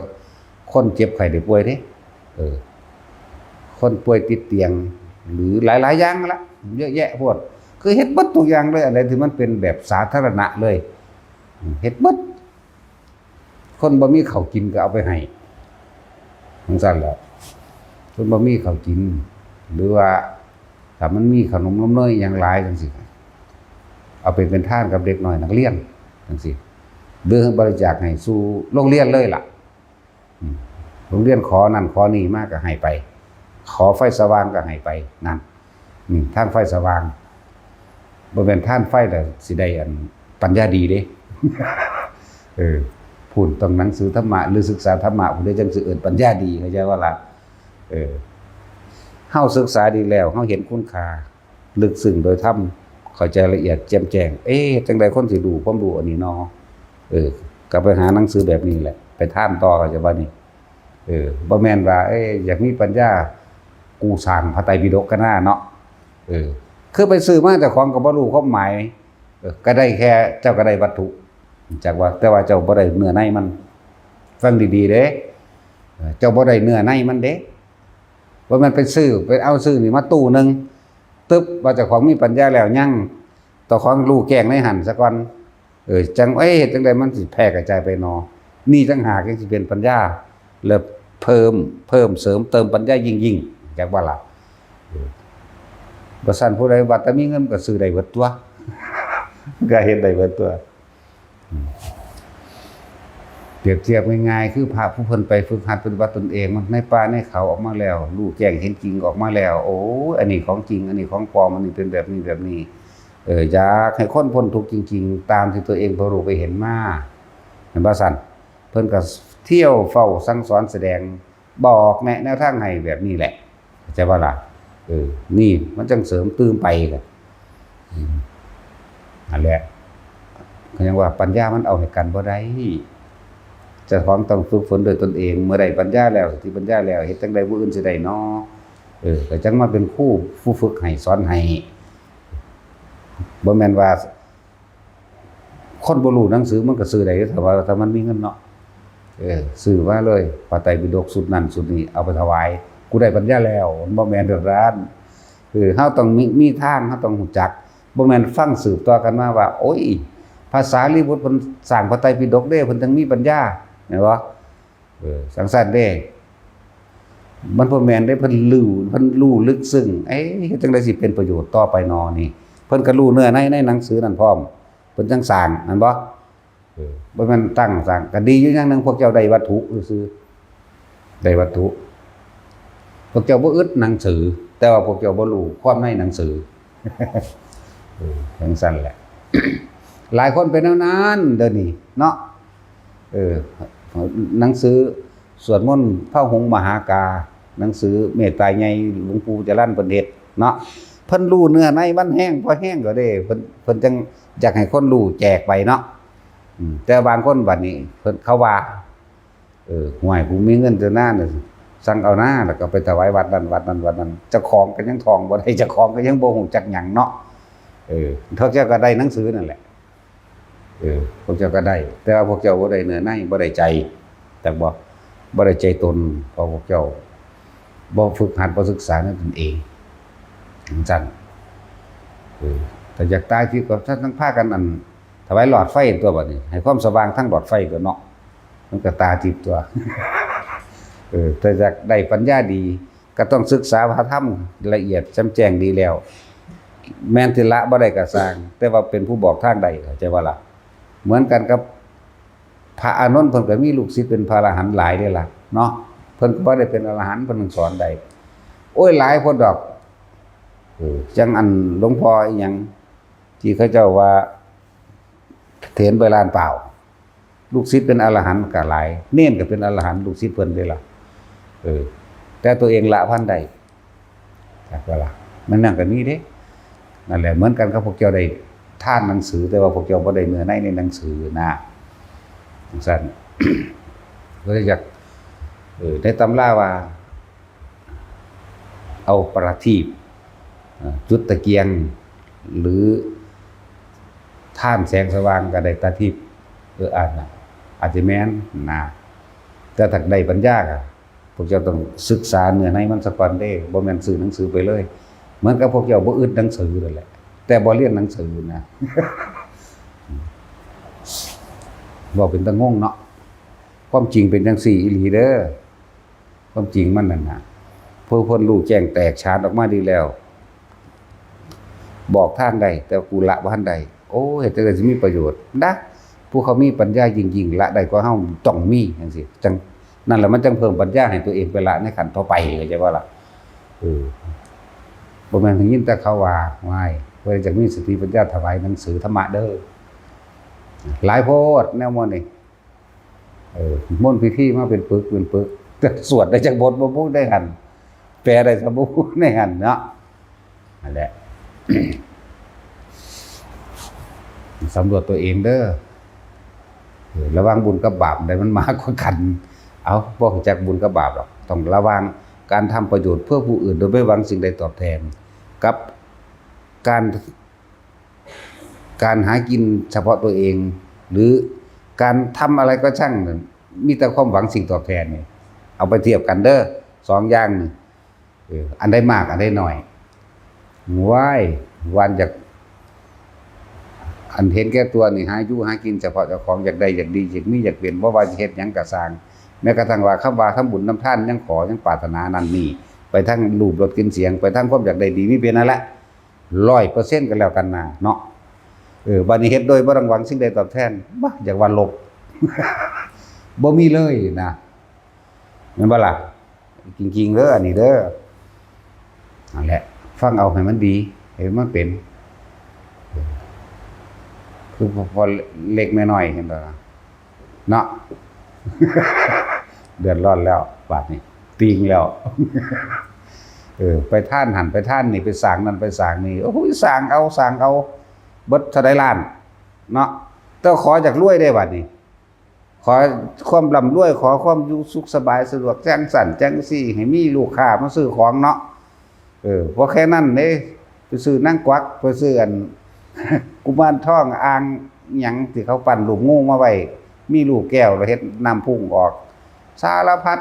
คนเจ็บไข้ได้ป่วยเด้คนป่วยติดเตียงหรือหลายๆอย่างละเยอะแยะพวกคือเฮ็ดเบิดทุกอย่างเลยอะไรที่มันเป็นแบบสาธารณะเลยเฮ็ดเบิดคนบ่มีข้าวกินก็เอาไปให้จังซั่นแหละคนบ่มีข้าวกินหรือว่าถ้ามันมีขนมนมเนยอย่างหลายจังซี่เอาไปเป็นทานกับเด็กน้อยนักเรียนจังซี่หรือบริจาคให้สู่โรงเรียนเลยล่ะโรงเรียนขอนั่นขอนี่มาก็ให้ไปขอไฟสว่างก็ให้ไปนั่น ทางไฟสว่างบ่แม่นท่านไฟแล้วสิได้อันปัญญาดีเด้ พูดต้องหนังสือธรรมะหรือศึกษาธรรมะผู้ใดจังสิเอิ้นปัญญาดีเข้าใจว่าล่ะเฮาศึกษาดีแล้วเฮาเห็นคุณค่าลึกซึ้งโดยธรรมเข้าใจละเอียดแจ่มแจ้งจังได๋คนสิรู้ความรู้อันนี้เนาะก็ไปหาหนังสือแบบนี้แหละไปถามต่อเข้าใจว่านี่บ่แม่นว่าอยากมีปัญญากูสร้างพระไตรปิฎกกันเนาะคือไปซื้อมาเจ้าของก็บ่รู้ความหมายก็ได้แค่เจ้าก็ได้วัตถุจากว่าแต่ว่าเจ้าบ่ได้เนื้อในมันฟังดีๆเด้เจ้าบ่ได้เนื้อในมันเด้ว่ามันไปซื้อไปเอาซื้อนี่มาตู้นึงตึ๊บว่าเจ้าของมีปัญญาแล้วยังต่อของรู้แกงในหั่นซะก่อนจังเฮ็ดจังได๋มันสิแพร่กระจายไปนอนี่จังหากจังสิเป็นปัญญาแล้วเพิ่มเสริมเติมปัญญายิ่งๆจากว่าล่ะบ่ซั่นผู้ใดว่าแต่มีเงินก็ซื้อได้เบิดตัวก็เฮ็ดได้เบิดตัวเปรียบเทียบง่ายๆคือพระผู้เพิ่นไปฝึกหัดปฏิบัติตนเองมันในป่าในเขาออกมาแล้วรู้แจ้งเห็นจริงออกมาแล้วโอ้อันนี้ของจริงอันนี้ของปลอมอันนี้เป็นแบบนี้แบบนี้อยากให้คนพ้นทุกข์จริงๆตามที่ตัวเองไปรู้ไปเห็นมาเห็นบ่ซั่นเพิ่นก็เที่ยวเฝ้าสั่งสอนแสดงบอกแนะแนวทางให้แบบนี้แหละเข้าใจบ่ล่ะนี่มันจังเสริมตื้มไปกันนั่นแหละก็ยังว่าปัญญามันเอาให้กันบ่ได้เจ้าของต้องฝึกฝนโดยตนเองเมื่อใดปัญญาแล้วสติปัญญาแล้วเฮ็ดจังได๋ผู้อื่นสิได้น้อก็จังมาเป็นครูผู้ฝึกให้สอนให้บ่แม่นว่าคนบ่รู้หนังสือมันก็ซื้อได้ถ้ามันมีเงินเนาะซื้อมาเลยพระไตรปิฎกสุดนั้นสุดนี้เอาไปถวายกูได้ปัญญาแล้วบ่แม่นเดือดร้อนเฮาต้องมีทางเฮาต้องรู้จักบ่แม่นฟังสืบต่อกันมาว่าโอ้ยภาษาลีบุตรเพิ่นสร้างพระไตรปิฎกเด้เพิ่นจังมีปัญญาแม่นบ่สังสรรค์เด้มันบ่แม่นเด้เพิ่นรู้ลึกซึ้งเฮ็ดจังได๋สิเป็นประโยชน์ต่อไปนอนี่เพิ่นก็รู้เนื้อในหนังสือนั่นพร้อมเพิ่นจังสร้างแม่นบ่บ่แม่นตั้งสร้างก็ดีอยู่อย่างนึงพวกเจ้าได้วัตถุซื่อได้วัตถุพวกเจ้าบ่อึดหนังสือแต่ว่าพวกเจ้าบ่รู้ความในหนังสือจังซั่นแหละหลายคนเป็นแนวนั้นเดี๋ยวนี้เนาะหนังสือสวดมนต์พระหงส์มหากาหนังสือเมตตาใหญ่หลวงปู่จรัญเพิ่นเฮ็ดเนาะเพิ่นรู้เนื้อในมันแห้งพอแห้งก็ได้เพิ่นจังอยากให้คนรู้แจกไปเนาะแต่บางคนบัดนี้เพิ่นเขาว่าห่วยผู้มีเงินเท่านั้นสั่งเอาหน้าแล้วก็ไปถวายวัดนั้นเจ้าของก็ยังทองบ่ได้เจ้าของก็ยังบ่ฮู้จักหยังเนาะเขาเจ้าก็ได้หนังสือนั่นแหละพวกเจ้าก็ได้แต่ว่าพวกเจ้าบ่ได้เนื้อในบ่ได้ใจแต่บ่ได้ใจตนเพราะพวกเจ้าบ่ฝึกหัดบ่ศึกษานั่นเองจังแต่อยากตายที่ก็ท่านทั้งพากันอันถวายหลอดไฟตัวบัดนี้ให้ความสว่างทั้งหลอดไฟก็เนาะมันก็ตาทิพย์ตัวแต่อยากได้ปัญญาดีก็ต้องศึกษาพระธรรมละเอียดแจ่มแจ้งดีแล้วแม้นสิละบ่ได้ก็สร้างแต่ว่าเป็นผู้บอกทางใดเข้าใจว่าล่ะเหมือนกันกับพระอานนท์เพิ่นก็มีลูกศิษย์เป็นพระอรหันต์หลายเด้ล่ะเนาะเพิ่นก็บ่ได้เป็นอรหันต์เพิ่นสอนได้โอ้ยหลายคนดอกจังอันหลวงพ่ออีหยังที่เขาเจ้าว่าเถรไปลานเปล่าลูกศิษย์เป็นอรหันต์ก็หลายเน้นก็เป็นอรหันต์ลูกศิษย์เพิ่นเด้ล่ะแต่ตัวเองละพันได้จักว่าล่ะมันนั่นก็มีเด้นั่นแหละเหมือนกันกับพวกเจ้าได้ท่านหนังสือแต่ว่าพวกเจ้าบ่ได้เนื้อในหนังสือนะจังซั่น ก็เลยอยากในตำราว่าเอาประทีปจุดตะเกียงหรือท่านแสงสว่างก็ได้ตาทิพย์อาจจะแม่นนะแต่ถ้าได้ปัญญาก็พวกเจ้าต้องศึกษาเนื้อในมันซะก่อนเด้บ่แม่นซื้อหนังสือไปเลยเหมือนกับพวกเจ้าบ่อึดหนังสือนั่นแหละแต่บ่เรียนหนังสือนะ บ่เป็นตะงงเนาะความจริงเป็นจังซี่อีหลีเด้อความจริงมันนั่นน่ะผู้พ้นรู้แจ้งแตกฉานออกมาดีแล้วบอกทางใดแต่กูละบ่ทันใดโอ้เฮ็ดจังได๋สิมีประโยชน์นะผู้เขามีปัญญายิ่งๆละได้กว่าเฮาต้องมีจังซี่จังนั่นแหละมันจังเพิ่มปัญญาให้ตัวเองไปละในขั้นต่อไปเข้าใจบ่ล่ะ บ่แม่นถึงยินแต่เขาว่าว้ายเพิ่นจักมีสติปัญญาถวายหนังสือธรรมะเด้อหลายโพดแนวหมดนี่มนต์พิธีมาเป็นปึกแต่สวดได้จักบทบ่พูดได้หั่นแปลได้ซะบ่พูดได้หั่นเนาะนั่นแหละ สำรวจตัวเองเด้อระวังบุญกับบาปได้มันมากกว่ากันเอาบ่รู้จักบุญกับบาปหรอกต้องระวังการทำประโยชน์เพื่อผู้อื่นโดยไม่หวังสิ่งใดตอบแทนกับการหากินเฉพาะตัวเองหรือการทำอะไรก็ช่างมีแต่ความหวังสิ่งตอบแทนนี่เอาไปเทียบกันเด้อสองอย่างนี่อันใดมากอันใดน้อยว้ายวันจากอันเห็นแก่ตัวนี่หาอยู่หากินเฉพาะเจ้าของอยากได้อยากดีอยากมีอยากเปลี่ยนบ่ว่าสิเฮ็ดหยังก็สร้างแม้กระทั่งว่าคำว่าทำบุญน้ำท่านยังขอยังปรารถนานั่นนี่ไปทั้งรูปรสกลิ่นเสียงไปทั้งความอยากได้ดีมีเป็นนั่นแหละ 100% กันแล้วกันนะเนาะบัดนี้เฮ็ดโดยบ่ต้องหวังสิ่งใดตอบแทนบ่อยากว่าลบ บ่มีเลยนะแม่นบ่ล่ะจริงๆเด้ออันนี้เด้อนั่นแหละฟังเอาให้มันดีให้มันเป็นคือพอเล็กน้อยๆเห็นบ่เนาะ เดือดร้อนแล้วบาดนี้ติงแล้ว ไปท่านหันไปท่านนี่ไปสร้างนั่นไปสร้างนี่โอ้โหสร้างเอาเบิดเท่าใดล้านเนาะแต่ขอจากรวยได้บัดนี้ขอความร่ำรวยขอความอยู่สุขสบายสะดวกแจ้งสั่นแจ้งซี่ให้มีลูกค้ามาซื้อของเนาะเพราะแค่นั้นเด้ไปซื้อนั่งกวักไปซื้ออัน กุมารทองอ่างหยังที่เขาปั้นรูปงูมาไว้มีลูกแก้วแล้วเฮ็ดน้ำพุ่งออกสารพัด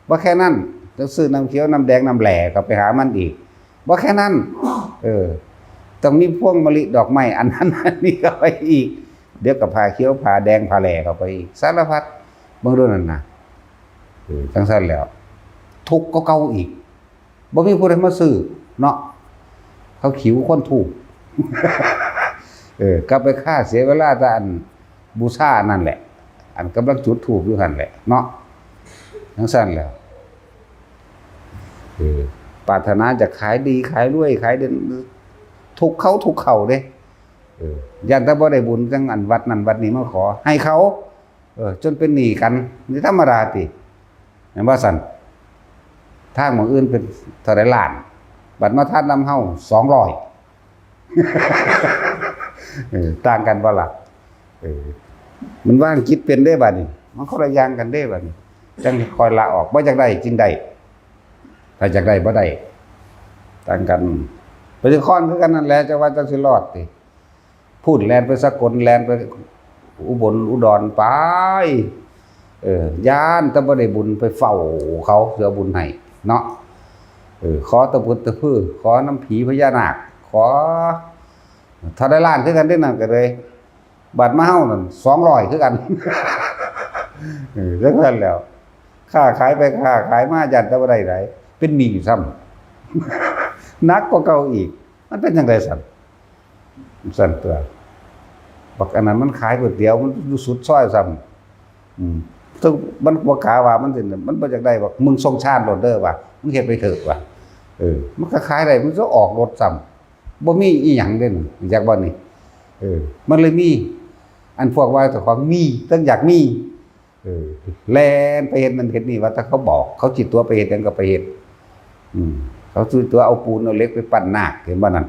บ่แค่นั้นจะซื้อน้ำเขียวน้ำแดงน้ำแหล่ก็ไปหามันอีกบ่แค่นั้นต้องมีพวงมะลิดอกไม้อันนั้นอันนี้ก็ไปอีกเดี๋ยวก็ผ้าเขียวผ้าแดงผ้าแหล่เข้าไปอีกสารพัดเบิ่งดูนั่นน่ะจังซั่นแล้วทุกข์ก็เก่าอีกบ่มีผู้ใดมาซื้อเนาะเขาขิวคนถูก กลับไปฆ่าเสียเวลาแต่อันบูชานั่นแหละอันกำลังจุดธูปอยู่หั่นแหละเนาะจังซั่นแล้วปรารถนาจะขายดีขายรวยขายเด่นทุกเขาเด้ยันแต่บ่ได้บุญจังอันวัดนั้นวัดนี้มาขอให้เขาจนเป็นหนี้กันนี่ธรรมดาติแม่นบ่ซั่นทางหม้องอื่นเป็นเท่าใดล้านบัดมาทานนำเฮา200 ต่างกันบ่ล่ะมันว่างคิดเป็นได้บัดนี้มันคนละอย่างกันได้บัดนี้จังคอยละออกบ่อยากได้จริงได้ถ้าอยากได้บ่ได้ต่างกันไปสิคอนคือกันนั่นแหละจะว่าจังสิรอดติพูดแล่นไปสกลแล่นไปอุบลอุดรไปย่านแต่บ่ได้บุญไปเฝ้าเขาเพื่อบุญให้เนาะขอตะพุตตะพื้อขอน้ำผีพญานาคขอถ้าได้ล้านคือกันได้นั่นก็เลยบัตรมาเฮานั่น200คือกันจังซั่นแล้วค้าขายไปค้าขายมายันแต่บ่ได้หลายเป็นหนี้ซ้ำหนักกว่าเก่าอีกมันเป็นจังได๋สั่นตัวบักอันนั้นมันขายก๋วยเตี๋ยวมันอยู่สุดซอยซ้ำซึ่งมันบ่กล้าว่ามันสิมันบ่อยากได้ว่ามึงส่งชาติโลดเด้อว่ามึงเฮ็ดไปเถิดว่ามันก็ขายได้มันก็ออกรถซ้ำบ่มีอีหยังเด้นอยากบ่นี่มันเลยมีอันพวกว่าเจ้าของมีตั้งอยากมีแล่นไปเฮ็ดนั่นเฮ็ดนี่ว่าถ้าเขาบอกเขาจิตตัวไปเฮ็ดหยังก็ไปเฮ็ดเขาซื้อตัวเอาปูนเอาเหล็กไปปั้นนาคเห็นบ่นั่น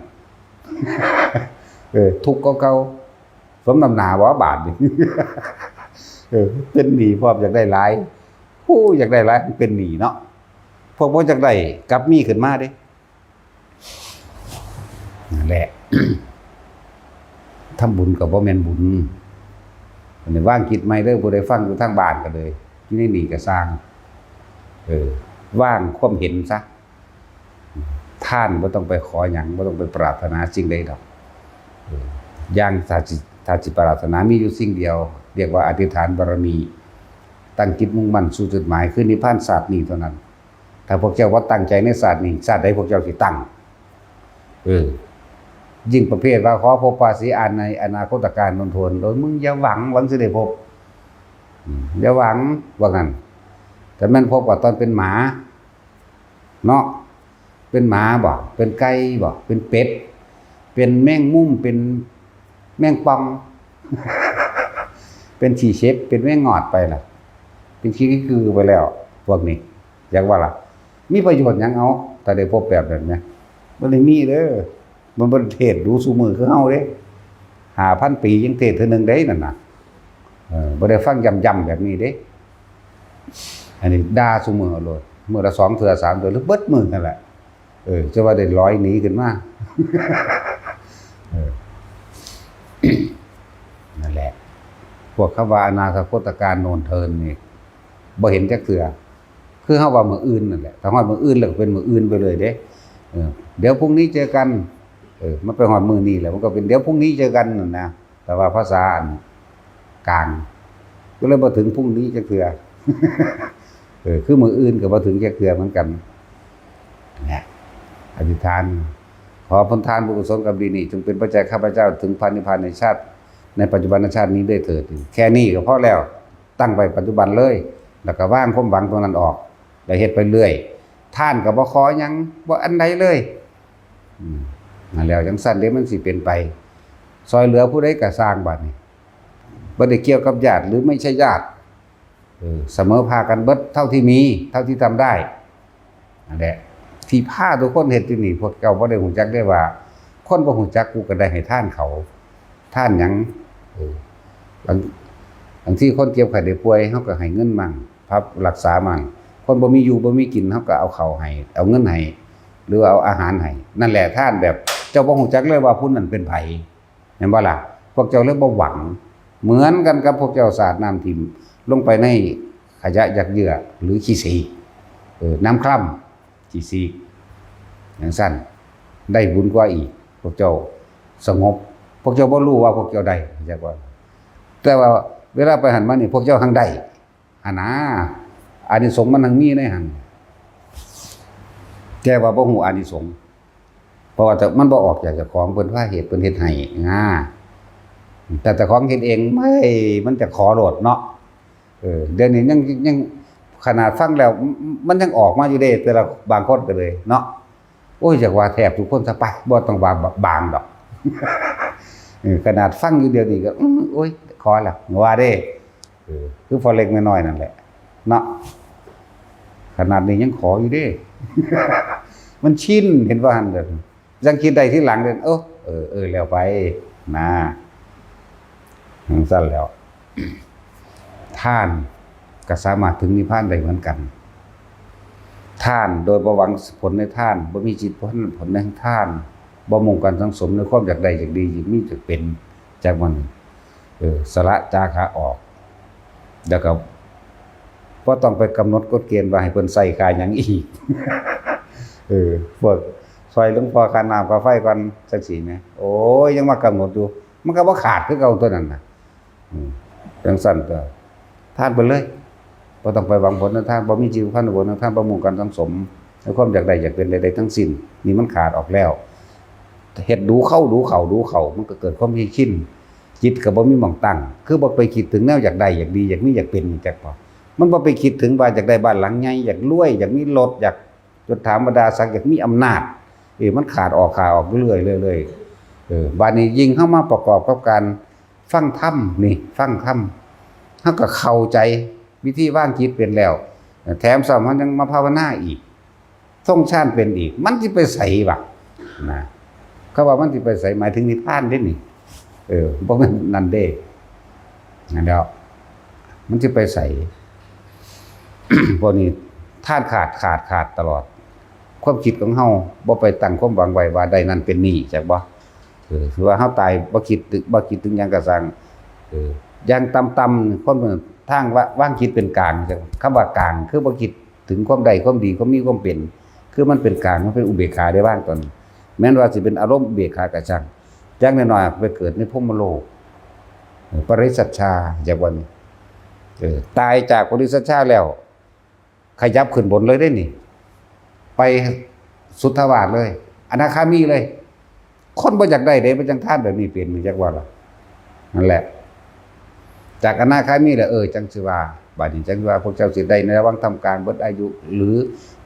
ทุกข์เก่าๆสมน้ำหน้าบ่บาทนี่ เป็นหนี้พร้อมอยากได้หลายผู้อยากได้หลายเป็นหนี้เนาะพวกบ่อยากได้กลับมีขึ้นมาเด้นั่นแหละ ทำบุญก็บ่แม่นบุญอันนี้ว่างคิดใหม่เด้อผู้ใดฟังอยู่ทางบ้านก็เลยอยู่ในนี่ก็สร้างว่างความเห็นซะท่านบ่ต้องไปขอหยังบ่ต้องไปปรารถนาสิ่งใดดอกอย่างถ้าจิปรารถนามีอยู่สิ่งเดียวเรียกว่าอธิษฐานบารมีตั้งจิตมุ่งมั่นสู่จุดหมายคือนิพพานศาสตร์นี้เท่านั้นถ้าพวกเจ้าว่าตั้งใจในศาสตร์นี้ศาสตร์ใดพวกเจ้าสิตั้งยิ่งประเภทว่าขอพบปาสีอานในอนาคตการนนทนโดยมึงอย่าหวังสิได้พบอย่าหวังว่างั้นแต่แม่นพบว่าตอนเป็นหมาเนาะ เป็นหมาบ่เป็นไก่บ่เป็นเป็ดเป็นแมงมุมเป็นแมงป่อง เป็นฉี่เชฟเป็นแมงงอดไปล่ะเป็นขี้คือไปแล้วพวกนี้อยากว่าล่ะมีประโยชน์หยังเอาแต่ได้พบแบบนั้นนะบ่ได้มีเด้อมันบ่เทศรู้ซุมือคือเฮาเด้5,000 ปียังเทศเทื่อนึงเด้นั่นน่ะบ่ได้ฟังย่ำๆแบบนี้เด้อันนี้ด่าซุมือโลดมื้อละ2เทื่อ3เทื่อหรือเบิดมื้อนั่นแหละจะว่าได้ร้อยหนีขึ้นมานั่นแหละพวกคำว่าอนาคตการโนนเทินนี่บ่เห็นจักเทื่อคือเฮาว่ามื้ออื่นนั่นแหละถ้าฮอดมื้ออื่นแล้วก็เป็นมื้ออื่นไปเลยเด้เดี๋ยวพรุ่งนี้เจอกันมันไปฮอดมื้อนี้แล้วมันก็เป็นเดี๋ยวพรุ่งนี้เจอกันนั่นนะแต่ว่าภาษาอันกลางก็เลยบ่ถึงพรุ่งนี้จักเทื่อคือมื้ออื่นก็บ่ถึงจักเทื่อเหมือนกันนะอธิษฐานขอผลทานบุญกุศลกับดีนี้จงเป็นปัจจัยข้าพเจ้าถึงพระนิพพานในชาติในปัจจุบันชาตินี้ด้วยเถิดแค่นี้ก็พอแล้วตั้งไปปัจจุบันเลยแล้วก็ว่างความหวังตรงนั้นออกแล้วเฮ็ดไปเรื่อยท่านก็บ่ขอหยังบ่อันใดเลยนั่นแล้วจังซั่นเด้มันสิเป็นไปซอยเหลือผู้ใดก็สร้างบัดนี้บ่ได้เกี่ยวกับญาติหรือไม่ใช่ญาติเสมอภาคกันเบิดเท่าที่มีเท่าที่ทำได้นั่นแหละที่พาทุกคนเฮ็ดอยู่นี่พวกเจ้าบ่ได้ฮู้จักได้ว่าคนบ่ฮู้จักกูก็ได้ให้ท่านเขาท่านหยังบางที่คนเจ็บไข้ได้ป่วยเฮาก็ให้เงินมั่งพับรักษามั่งคนบ่มีอยู่บ่มีกินเฮาก็เอาข้าวให้เอาเงินให้หรือเอาอาหารให้นั่นแหละท่านแบบเจ้าบ่ฮู้จักเลยว่าผู้นั้นเป็นไผเห็นบ่ล่ะพวกเจ้าเลยบ่หวังเหมือนกันกับพวกเจ้าสาดน้ำทิ่มลงไปในขยะยักเยื่อหรือขี้สีน้ำคร่ำขี้สีอย่างสั้นได้บุญกว่าอีกพวกเจ้าสงบพวกเจ้าบ่รู้ว่าพวกเจ้าได้จักว่าแต่ว่าเวลาไปหันมานี่พวกเจ้าหังได้หั่นนะอานิสงส์มันหังมีในหันแกว่าบ่ฮู้อานิสงส์เพราะว่าแต่มันบ่ออกจากเจ้าของเพิ่นพาเหตุเพิ่นเฮ็ดให้แต่เจ้าของเฮ็ดเองไม่มันจะขอโลดเนาะเดี๋ยวนี้ยังขนาดฟังแล้วมันยังออกมาอยู่เด้แต่ละบางคนก็เลยเนาะโอ้ยจากว่าแทบทุกคนซะไปบ่ต้องว่าบางดอกขนาดฟังอยู่เดียวนี้ก็โอ้ยขอแล้วว่าเด้คือพอเล็กน้อยนั่นแหละเนาะขนาดนี้ยังขออยู่เด้ มันชินเห็นว่าหั่นเด้อยังคิดได้ที่หลังเด้อแล้วไปนะสั้นแล้วท่านก็สามารถถึงนิพพานได้เหมือนกันท่านโดยบ่หวังผลในท่านบ่มีจิตผลในท่านบ่มุ่งการสังสมในความอยากได้อยากดีอยากมีอยากเป็นจากมันสละจาคะออกแล้วก็บ่ต้องไปกำหนดกฎเกณฑ์ว่าให้เพิ่นใส่กายหยังอีก พวกซอยหลวงพ่อค่าน้ำค่าไฟก่อนจังซี่แหมโอ้ยยังมากำหนดอยู่มันก็บ่ขาดคือเก่าตัวนั้นน่ะจังซั่นก็ท่านไปเลยบ่ต้องไปหวังผลในท่านบ่มีจิตพันธุ์ผลในท่านบ่มุ่งการสังสมในความอยากได้อยากเป็นใดๆทั้งสิ้นนี่มันขาดออกแล้วเฮ็ดดูเข้ามันก็เกิดความชินจิตก็บ่มีหม่องตั้งคือบ่ไปคิดถึงแนวอยากได้อยากดีอยากมีอยากเป็นจักพอมันบ่ไปคิดถึงว่าอยากได้บ้านหลังใหญ่อยากรวยอยากมีรถอยากยศถาบรรดาศักดิ์อยากมีอำนาจมันขาดออกเรื่อยๆบัดนี้ยิ่งเข้ามาประกอบกับการฟังธรรมนี่ฟังธรรมเฮาก็เข้าใจวิธีวางจิตเป็นแล้วแถมสมันยังมาภาวนาอีกทรงฌานเป็นอีกมันสิไปไสวะนะเขาว่ามันสิไปไสหมายถึงนิพพานเด้นี่บ่แม่นนั่นเด้นั่นแล้วมันสิไปไส พวกนี้ท่านขาดตลอดความคิดของเฮาบ่ไปตั้งความหวังไว้ว่าได้นั่นเป็นนี่จักบ่คือว่าเฮาตายบ่คิดถึงหยังก็สร้างอย่างต่ำๆความทางวางคิดเป็นกลางจังคำว่ากลางคือบ่คิดถึงความใดความดีความมีความเป็นคือมันเป็นกลางมันเป็นอุเบกขาได้บ้างตอนแม้นว่าสิเป็นอารมณ์อุเบกขาก็ช่างจักน้อยๆไปเกิดในพรหมโลกปริสัชชาจักว่านี้ตายจากปริสัชชาแล้วขยับขึ้นบนเลยได้นี่ไปสุทธาวาสเลยอนาคามีเลยคนบ่อยากได้เด้บ่จังท่านแบบนี้เปลี่ยนจักว่าล่ะนั่นแหละ จากอนาคามีแล้วจังสิว่าบัดนี้จังสิว่าพวกเจ้าสิได้ในระหว่างทำการเบิดอายุหรือ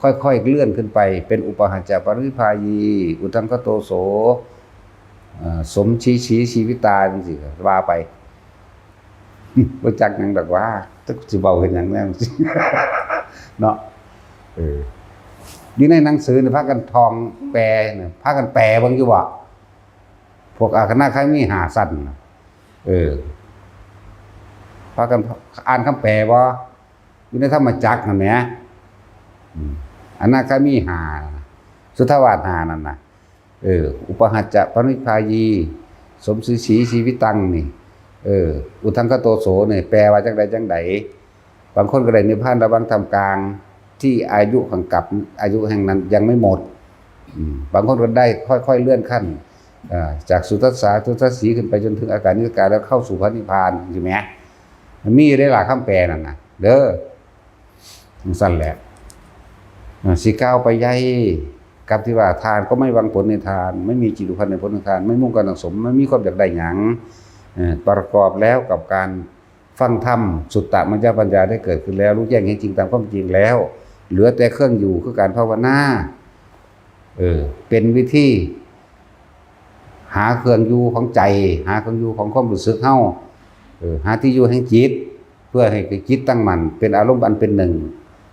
ค่อยๆเลื่อนขึ้นไปเป็นอุปหัจจะปรินิพพายีอุทังคโตโสสมชีวิตาจังซี่ว่าไปบ่จักหยังดอกว่าจักสิเว้าเฮ็ดหยังแน่สิเนาะอยู่ในหนังสือนี่พากันท่องแปลเนี่ยพากันแปลเบิ่งอยู่บ่พวกอนาคามี5สั้นพากันอ่านคำแปลบ่อยู่ในธรรมจักรนั่นแหมอนาคามี5สุทธาวาส5นั่นน่ะอุปหัจจะปรินิพพายีสมศรีชีวิตังนี่อุทังคโตโสนี่แปลว่าจังใดบางคนก็ได้นิพพานระหว่างทำกลางที่อายุของกับอายุแห่งนั้นยังไม่หมดบางคนก็ได้ค่อยๆเลื่อนขั้นจากสุทัสสาสุทัสสีขึ้นไปจนถึงอาการนิสการแล้วเข้าสู่พระนิพพานใช่ไหมมันมีได้หลายคำแปลนั่นนะเด้อสั้นแหละสิก้าวไปใหญ่กับที่ว่าทานก็ไม่หวังผลในทานไม่มีจิตุพันธ์ในผลในทานไม่มุ่งการสังสมไม่มีความอยากได้หยังประกอบแล้วกับการฟังธรรมสุตตะมัญญปัญญาได้เกิดขึ้นแล้วรู้แจ้งเห็นจริงตามความจริงแล้วเหลือแต่เครื่องอยู่คือการภาวนาเป็นวิธีหาเครื่องอยู่ของใจหาเครื่องอยู่ของความรู้สึกเฮาหาที่อยู่แห่งจิตเพื่อให้จิตตั้งมั่นเป็นอารมณ์อันเป็นหนึ่ง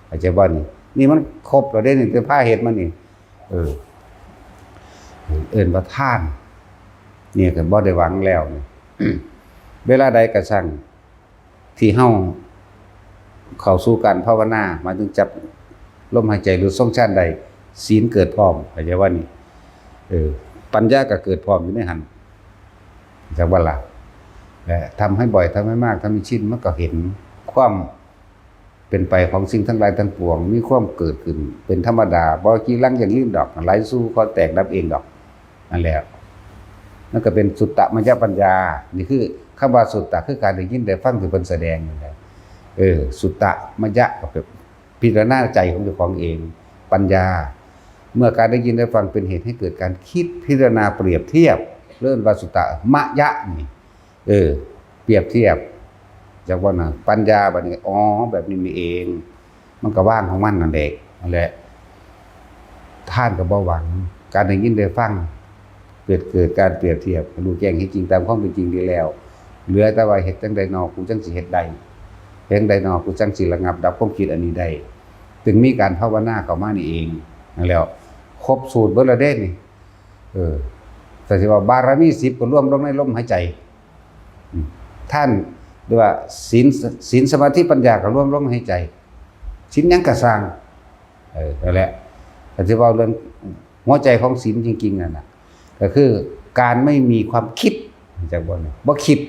เข้าใจบ่นี่มันครบแล้วเด้นี่เป็นผ้าเหตุมันนี่ว่าทานเนี่ยก็บ่ได้หวังแล้วนี่ เวลาใดก็ช่างที่เฮาเข้าสู่การภาวนามาถึงจับลมหายใจหรือทรงฌานใดศีลเกิดพร้อมเข้าใจว่านี่ปัญญาก็เกิดพร้อมอยู่ในหันจากว่าล่ะและทำให้บ่อยทำให้มากทำให้ชินมันก็เห็นความเป็นไปของสิ่งทั้งหลายทั้งปวงมีความเกิดขึ้นเป็นธรรมดาบ่กี่ลังอย่างลื่นดอกไหลสู่คอแตกดับเองดอกนั่นแหละนั่นก็เป็นสุตตมัญญปัญญานี่คือคำว่าสุตตะคือการได้ยินได้ฟังที่เพิ่นแสดงนั่นแหละสุตตมัญญะก็เป็นพิจารณาใจของเจ้าของเองปัญญาเมื่อการได้ยินได้ฟังเป็นเหตุให้เกิดการคิดพิจารณาเปรียบเทียบเรื่องว่าสุตตะมะยะนี่เปรียบเทียบจากว่าน่ะปัญญาบัดนี้แบบนี้เองมันก็ว่างของมันนั่นแหละท่านก็บ่หวังการได้ยินได้ฟังเกิดการเปรียบเทียบรู้แจ้งเห็นจริงตามความเป็นจริงดีแล้วเหลือแต่ว่าเฮ็ดจังได๋นอกูจังสิเฮ็ดได้เฮ็ดได้นอกูจังสิระงับดับความคิดอันนี้ได้ถึงมีการภาวนาเข้ามานี่เองนั่นแล้วครบสูตรเบิดแล้วเด้นี่แต่สิว่าบารมี10ก็รวมลงในลมหายใจท่านหรือว่าศีลสมาธิปัญญาก็รวมลงหายใจศีลหยังก็สร้างนั่นแหละแต่สิว่าเรื่องหัวใจของศีลจริงๆนั่นน่ะก็คือการไม่มีความคิดจากบ่คิด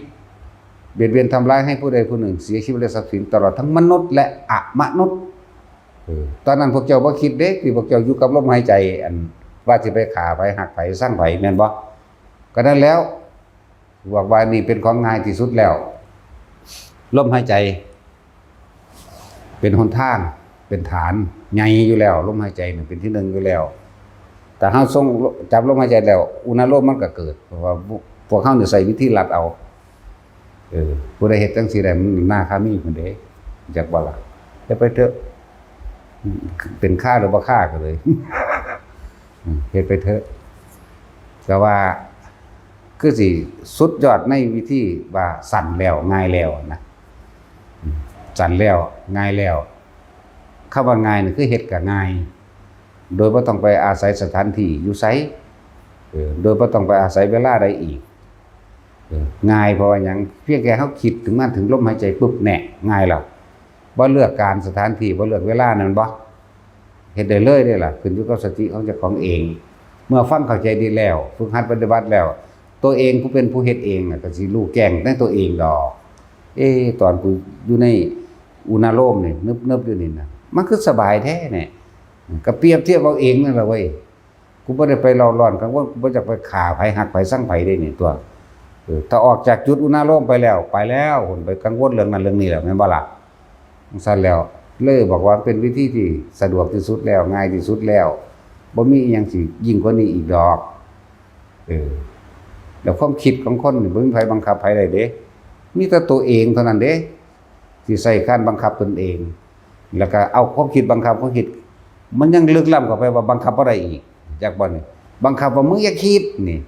เบียดเบียนทำร้ายให้ผู้ใดผู้หนึ่งเสียชีวิตและทรัพย์สินตลอดทั้งมนุษย์และอมนุษย์ตอนนั้นพวกเจ้าบ่คิดเด้ที่พวกเจ้าอยู่กับลมหายใจอันว่าสิไปฆ่าไปหักไปสร้างไผแม่นบ่ก็นั้นแล้วบอกว่านี่เป็นของง่ายที่สุดแล้วลมหายใจเป็นหนทางเป็นฐานใหญ่อยู่แล้วลมหายใจนี่เป็นที่หนึ่งอยู่แล้วแต่เฮาทรงจับลมหายใจแล้วอุณหโลมมันก็เกิดเพราะว่าพวกเฮานี่ใส่วิธีลัดเอาผู้ใดเฮ็ดจังซี่ได้มันหน้าคามีพุ่นเด้จักบ่ล่ะจะไปเถอะเป็นค่าหรือบ่ค่าก็เลยเฮ็ดไปเถอะแต่ว่าคือสิสุดยอดในวิธีว่าสั่นแล้วง่ายแล้วนะสั่นแล้วง่ายแล้วคำว่าง่ายนี่คือเฮ็ดก็ง่ายโดยบ่ต้องไปอาศัยสถานที่อยู่ไสโดยบ่ต้องไปอาศัยเวลาใดอีกง่ายเพราะว่าหยังเพียงแค่เฮาคิดถึงมันถึงลมหายใจปุ๊บแน่ง่ายแล้วบ่เลือกการสถานที่บ่เลือกเวลานั่นบ่เฮ็ดได้เลยเด้ล่ะขึ้นอยู่กับสติของเจ้าของเองเมื่อฟังเข้าใจดีแล้วฝึกหัดปฏิบัติแล้วตัวเองผู้เป็นผู้เฮ็ดเองน่ะก็สิรู้แจ้งในตัวเองดอกตอนกูอยู่ในอุณโลมนี่นึบๆอยู่นี่น่ะมันคือสบายแท้เนี่ยก็เปรียบเทียบเอาเองนั่นแหละเว้ยกูบ่ได้ไปเล่าร้อนกังวลกูบ่อยากไปฆ่าไผหักไผสั่งไผได้นี่ตัวถ้าออกจากจุดอุณโลมไปแล้วหุ่นไปกังวลเรื่องนั้นเรื่องนี้แล้วแม่นบ่ล่ะซั่นแล้วเลยบอกว่าเป็นวิธีที่สะดวกที่สุดแล้วง่ายที่สุดแล้วบ่มีอีหยังสิยิ่งกว่านี้อีกดอกแล้วความคิดของคนนี่บ่มีไผบังคับไผได้เด้ มีแต่ตัวเองเท่านั้นเด้ที่ใส่การบังคับตนเอง แล้วก็เอาความคิดบังคับความคิดมันยังลึกล้ำเข้าไปว่าบังคับบ่ได้อีกจากบ่นี่บังคับว่ามึงอย่าคิดนี่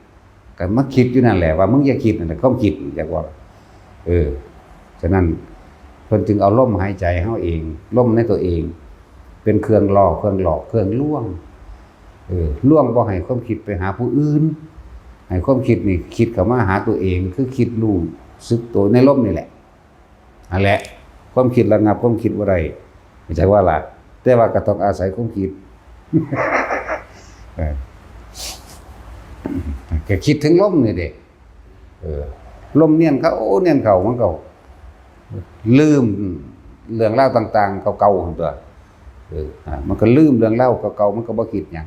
ก็มาคิดอยู่นั่นแหละว่ามึงอย่าคิดนั่นแหละความคิดจากว่าฉะนั้นเพิ่นจึงเอาลมหายใจเฮาเองลมในตัวเองเป็นเครื่องล่อเครื่องหลอกเครื่องลวงลวงบ่ให้ความคิดไปหาผู้อื่นให้ความคิดนี่คิดเข้ามาหาตัวเองคือคิดรู้สึกตัวในลมนี่แหละนั่นแหละความคิดระงับความคิดบ่ได้ไม่ใช่ว่าล่ะแต่ว่าก็ต้องอาศัยความคิดก็คิดถึงลมนี่เด้ลมเนียนเขาเนียนเขามันก็ลืมเรื่องเล่าต่างๆเก่าๆของตัวมันก็ลืมเรื่องเล่าเก่าๆมันก็บ่คิดหยัง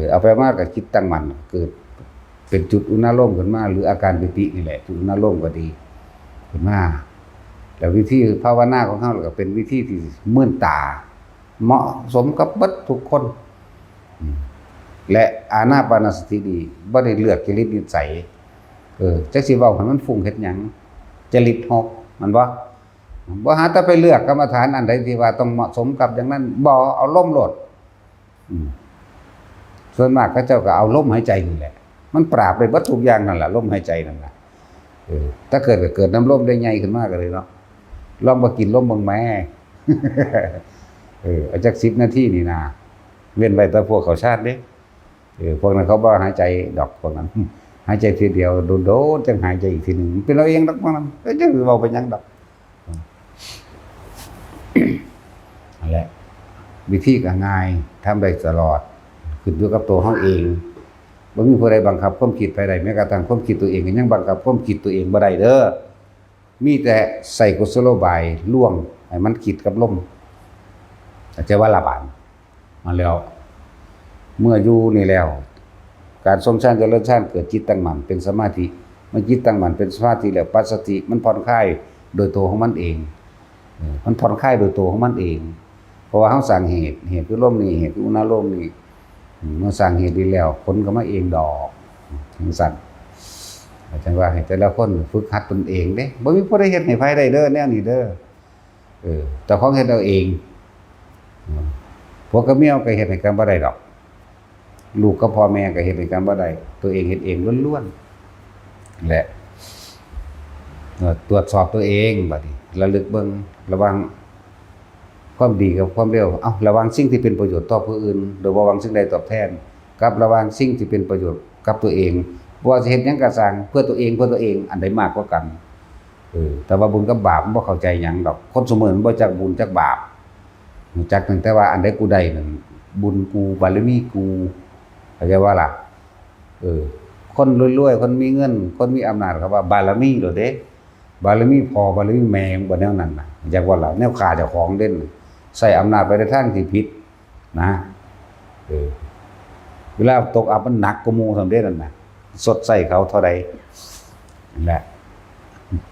เอาไปมาก็คิดตั้งมั่นเกิดเป็นจุดอุณาโลมขึ้นมาหรืออาการปิตินี่แหละจุดอุณาโลมก็ดีขึ้นมาแล้ววิธีภาวนาของเขาก็เป็นวิธีที่มื่นตาเหมาะสมกับบัดทุกคนและอานาปานสติดีบ่ได้เลือกจริตนิสัยจักสิเว้าให้มันฟุ้งเฮ็ดหยังจริตหกมันบ่หาแต่ไปเลือกกรรมฐานอันใดที่ว่าต้องเหมาะสมกับอย่างนั้นบ่เอาลมโลดส่วนมากเขาเจ้าก็เอาลมหายใจนี่แหละมันปราบได้เบิดทุกอย่างนั่นแหละลมหายใจนั่นล่ะถ้าเกิดน้ำลมได้ใหญ่ขึ้นมากเลยเนาะลองมากินลมเบิ่งแม่เอาจัก10นาทีนี่นะเว้นไว้แต่พวกเขาชาติเด้พวกนั้นเขาบ่หายใจดอกพวกนั้นหายใจทีเดียวโดนๆจังหายใจอีกทีนึงเป็นเราเองดอกพวกนั้นจังสิเว้าไปหยังดอกนั่นแหละวิธีก็ง่ายทำได้ตลอดขึ้นอยู่กับตัวเฮาเองบ่มีผู้ใดบังคับความคิดไปได้แม้กระทั่งความคิดตัวเองก็ยังบังคับความคิดตัวเองบ่ได้เด้อมีแต่ใส่กุศโลบายล่วงให้มันคิดกับลมอาจจะว่าละบานมาแล้วเมื่ออยู่นี่แล้วการทรงฌานเจริญฌานเกิดจิตตั้งมั่นเป็นสมาธิเมื่อจิตตั้งมั่นเป็นสมาธิแล้วปัสสติมันผ่อนคลายโดยตัวของมันเองมันผ่อนคลายโดยตัวของมันเองเพราะว่าเฮาสร้างเหตุคือลมนี่เหตุคืออุณาโลมนี่เมื่อสร้างเหตุดีแล้วผลก็มาเองดอกจังซั่นอาจารย์ว่าให้แต่ละคนฝึกหัดตนเองเด้บ่มีผู้ใดเฮ็ดให้ไผได้เด้อแนวนี้เด้อแต่ของเฮ็ดเอาเองพวกกับเมียก็เฮ็ดให้กันบ่ได้ดอกลูกกับพ่อแม่ก็เฮ็ดให้กันบ่ได้ตัวเองเฮ็ดเองล้วนๆและตรวจสอบตัวเองบัดนี้ระลึกเบิ่งระวังความดีกับความเลวระวังสิ่งที่เป็นประโยชน์ต่อผู้อื่นโดยบ่หวังสิ่งใดตอบแทนกับระวังสิ่งที่เป็นประโยชน์กับตัวเองว่าจะเฮ็ดหยังก็สร้างเพื่อตัวเองอันใดมากกว่ากันแต่ว่าบุญกับบาปมันบ่เข้าใจหยังดอกคนเสมอบ่จักบุญจักบาปรู้จักตั้งแต่ว่าอันใดกูได้นั่นบุญกูบารมีกูเข้าใจว่าล่ะคนรวยๆคนมีเงินคนมีอำนาจเขาว่าบารมีโดดเด้บารมีพ่อบารมีแม่บ่แนวนั้นน่ะจักว่าล่ะแนวฆ่าเจ้าของเด่นใช้อำนาจไปในทางที่ผิดนะเวลาตกอับมันหนักกว่าหมู่ซั่นเด้นั่นน่ะสดใส่เขาเท่าใดนั่นแหละ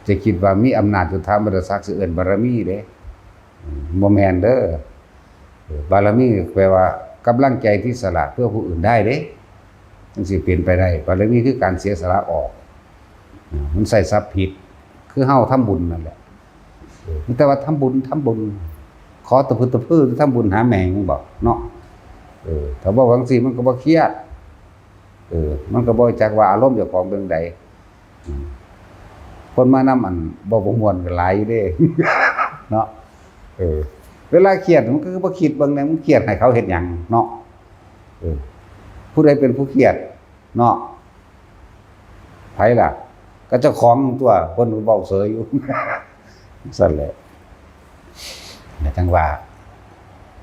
จะคิดว่ามีอำนาจจุธรรมบรศักดิ์สิเอิ้นบารมีเด้บ่แม่นเด้อบารมีแปลว่ากำลังใจที่สละเพื่อผู้อื่นได้เด้จังสิเป็นไปได้บารมีคือการเสียสละออกมันใส่ทรัพย์ผิดคือเฮาทำบุญนั่นแหละแต่ว่าทำบุญขอตะพื้นทำบุญหาแมงบอกเนาะถ้าบอกจังซี่มันก็บ่เครียดมันก็บ่จักว่าอารมณ์เจ้าของเป็นใดคนมานำอันบ่ม่วนก็หลายอยู่เด้เนาะเวลาเครียดมันก็บ่คิดเบิ่งแนวมันเครียดให้เขาเฮ็ดหยังเนาะผู้ใดเป็นผู้เครียดเนาะไผล่ะก็เจ้าของตัวคนเว้าเสยอยู่ซั่นแหละจังว่า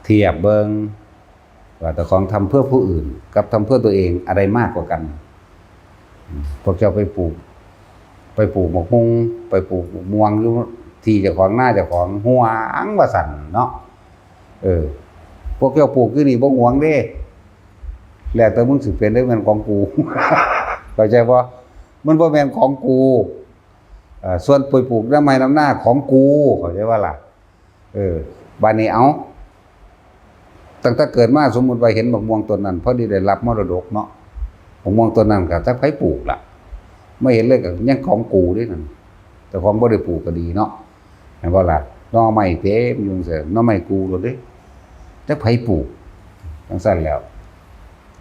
เทียบเบิ่งว่าแต่ของทำเพื่อผู้อื่นกับทำเพื่อตัวเองอะไรมากกว่ากันพวกเจ้าไปปลูกหมกมุงไปปลูกม่วงอยู่ที่เจ้าของหน้าเจ้าของหวงว่าสั่นเนาะพวกเจ้าปลูกอยู่นี่บ่หวงเด้แล้วแต่มึงสิเป็นได้แม่นของกูเข้าใจบ่มันบ่แม่นของกูส่วนปลูกน้ำไม้น้ำหน้าของกูเข้าใจว่าล่ะบัดนี้เอาตั้งแต่เกิดมาสมมุติว่าเห็นมะม่วงต้นนั้นพอดีได้รับมรดกเนาะมะม่วงต้นนั้นก็จักไผปลูกล่ะไม่เห็นเลยก็ยังของกูด้วยนั่น แต่ของบ่ได้ปลูกก็ดีเนาะแม่นบ่ล่ะหน่อไม้เต็มอยู่จังซี่หน่อไม้กูโลดเด้จักไผปลูกจังซั่นแล้ว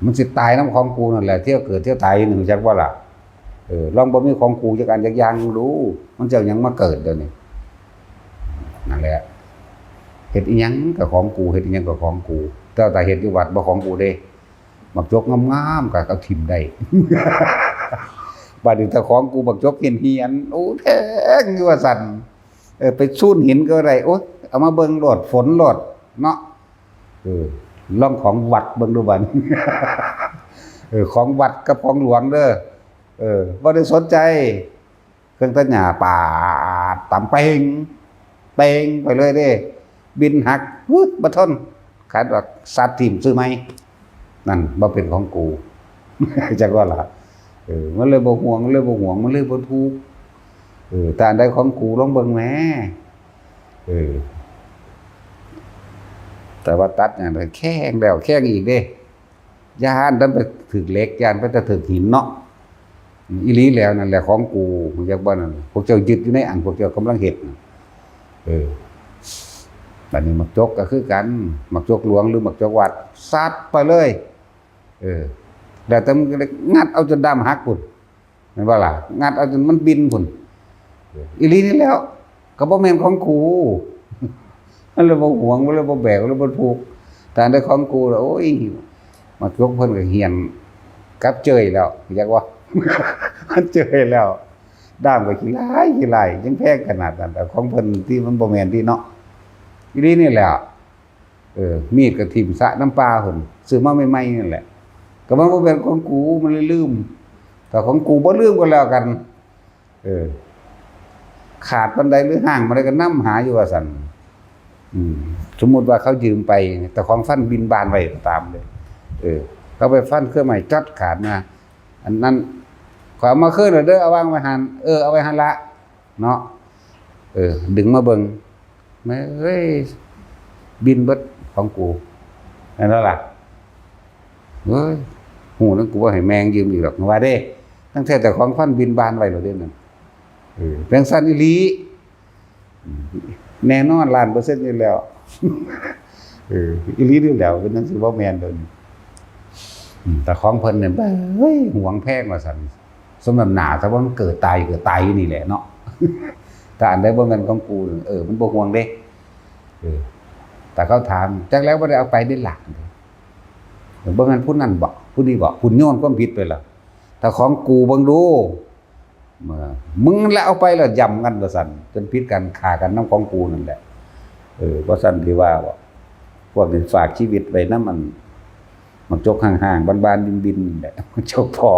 มันสิตายนำของกูนั่นแหละเที่ยวเกิดเที่ยวตายอยู่จักบ่ล่ะลองบ่มีของกูจักอันจักอย่างดูมันจะเอาหยังมาเกิดเดี๋ยวนี้นั่นแหละเฮ็ดอีหยังก็ของกูเฮ็ดอีหยังก็ของกูแต่เฮ็ดอยู่วัดบ่ของกูเด้บักจกงามๆก็เอาทิ่มได้ บัดนี้ถ้าของกูบักจกเหียนๆโอ้แท้งอยู่ว่าซั่นไปซูนหินก็ได้โอ๊ยเอามาเบิ่งโลดฝนโลดเนาะลองของวัดเบิ่งดูบัด ของวัดกับของหลวงเด้อบ่ได้สนใจเครื่องตัดหญ้าปาดตำเป่งไปเลยเด้บินหักบ่ทนขาดว่าสัตว์ทิ่มซื้อไหมนั่นบ่เป็นของกู จักว่าล่ะมันเลยบ่ห่วงมันเลยบ่ทุกข์แต่อันใดของกูลองเบิ่งแหมแต่ว่าตัดเนี่ยแข้งแล้วแข้งอีกเด้ย่านนั้นไปถึกเหล็กย่านไปจะถึกหินเนาะอีหลีแล้วนั่นแหละของกูจักบ่นั่นพวกเจ้ายึดอยู่ในอันพวกเจ้ากำลังเฮ็ดบัดนี้มักจกก็คือกันมักจกหลวงหรือมักจกวัดซัดไปเลยแล้วแต่มันงัดเอาจนด้ามหักพุ่นแม่นบ่ล่ะงัดเอาจนมันบินพุ่นอีหลีนี่แล้วก็บ่แม่นของกูมันเลยบ่หวงมันเลยบ่แบกมันเลยบ่ผูกแต่ได้ของกูแล้วโอ้ยมักจกเพิ่นก็เหียนกับเจยแล้วอยากว่า มันเจยแล้วด้ามก็ขี้ลายจังแพงขนาดนั้นแต่ของเพิ่นที่มันบ่แม่นที่เนาะอีหลีนี่แหละมีดก็ทิ่มสระน้ำปลาพุ่นซื้อมาใหม่ๆนั่นแหละก็มันบ่เป็นของกูมันเลยลืมแต่ของกูบ่ลืมก็แล้วกันขาดปานใดหรือห่างมาได้ก็นำหาอยู่ว่าซั่นสมมุติว่าเขายืมไปแต่ของฟันบินบานไว้ตามเลยเขาไปฟันเครื่องใหม่จัดขาดมาอันนั้นขอเอามาคืนเด้อเอาวางไว้หั่นเอาไว้หั่นละเนาะดึงมาเบิ่งแม่เอ้ยบินเบิดของกูนั่นแล้วล่ะเฮ้ยหูนั้นกูว่าให้แมงยืมอีกหรอกว่าเด้ตั้งแต่ของฟันบินบานไว้แล้วเด้นั่นแปลงสั้นอีหลีแน่นอน1,000,000%อยู่แล้วอีหลีอยู่แล้วเป็นจังซี่บ่แม่นเด้อแต่ของเพิ่นเนี่ยเฮ้ยหวงแพงว่าซั่นสมน้ำหน้าแต่ว่ามันเกิดตายอยู่นี่แหละเนาะแต่อันใดบ่แม่นของกูมันบ่ห่วงเด้แต่เขาถามจักแล้วบ่ได้เอาไปได้หลักบ่แม่นผู้นั้นบ่ผู้นี้บ่คุณโยนความผิดไปล่ะถ้าของกูเบิ่งดูมึงแล้วเอาไปแล้วย่ำกันว่าซั่นจนผิดกันฆ่ากันนำของกูนั่นแหละบ่ซั่นที่ว่าบ่พวกนี้ฝากชีวิตไว้นำมันจกห่างๆบานๆบินๆแหละมันจกพอ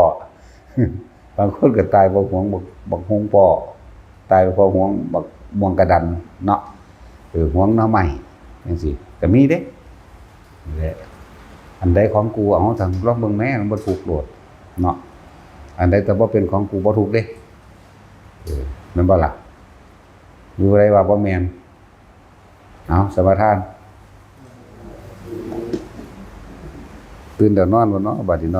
บางคนก็ตายบ่หวงบักฮงพ่อตายเพราะหวงบักม่วงกระดันเนาะหวงหน่อไม้จังซี่ก็มีเด้นี่แหละอันใดของกูเอาทางลองเบิ่งแม่มันบ่ถูกโลดเนาะอันใดแต่บ่เป็นของกูบ่ถูกเด้แม่นบ่ล่ะอยู่ไดว่าบ่แม่นเอาสมาทานตื่นแต่นอนบ่เนาะบัดนี้เนาะ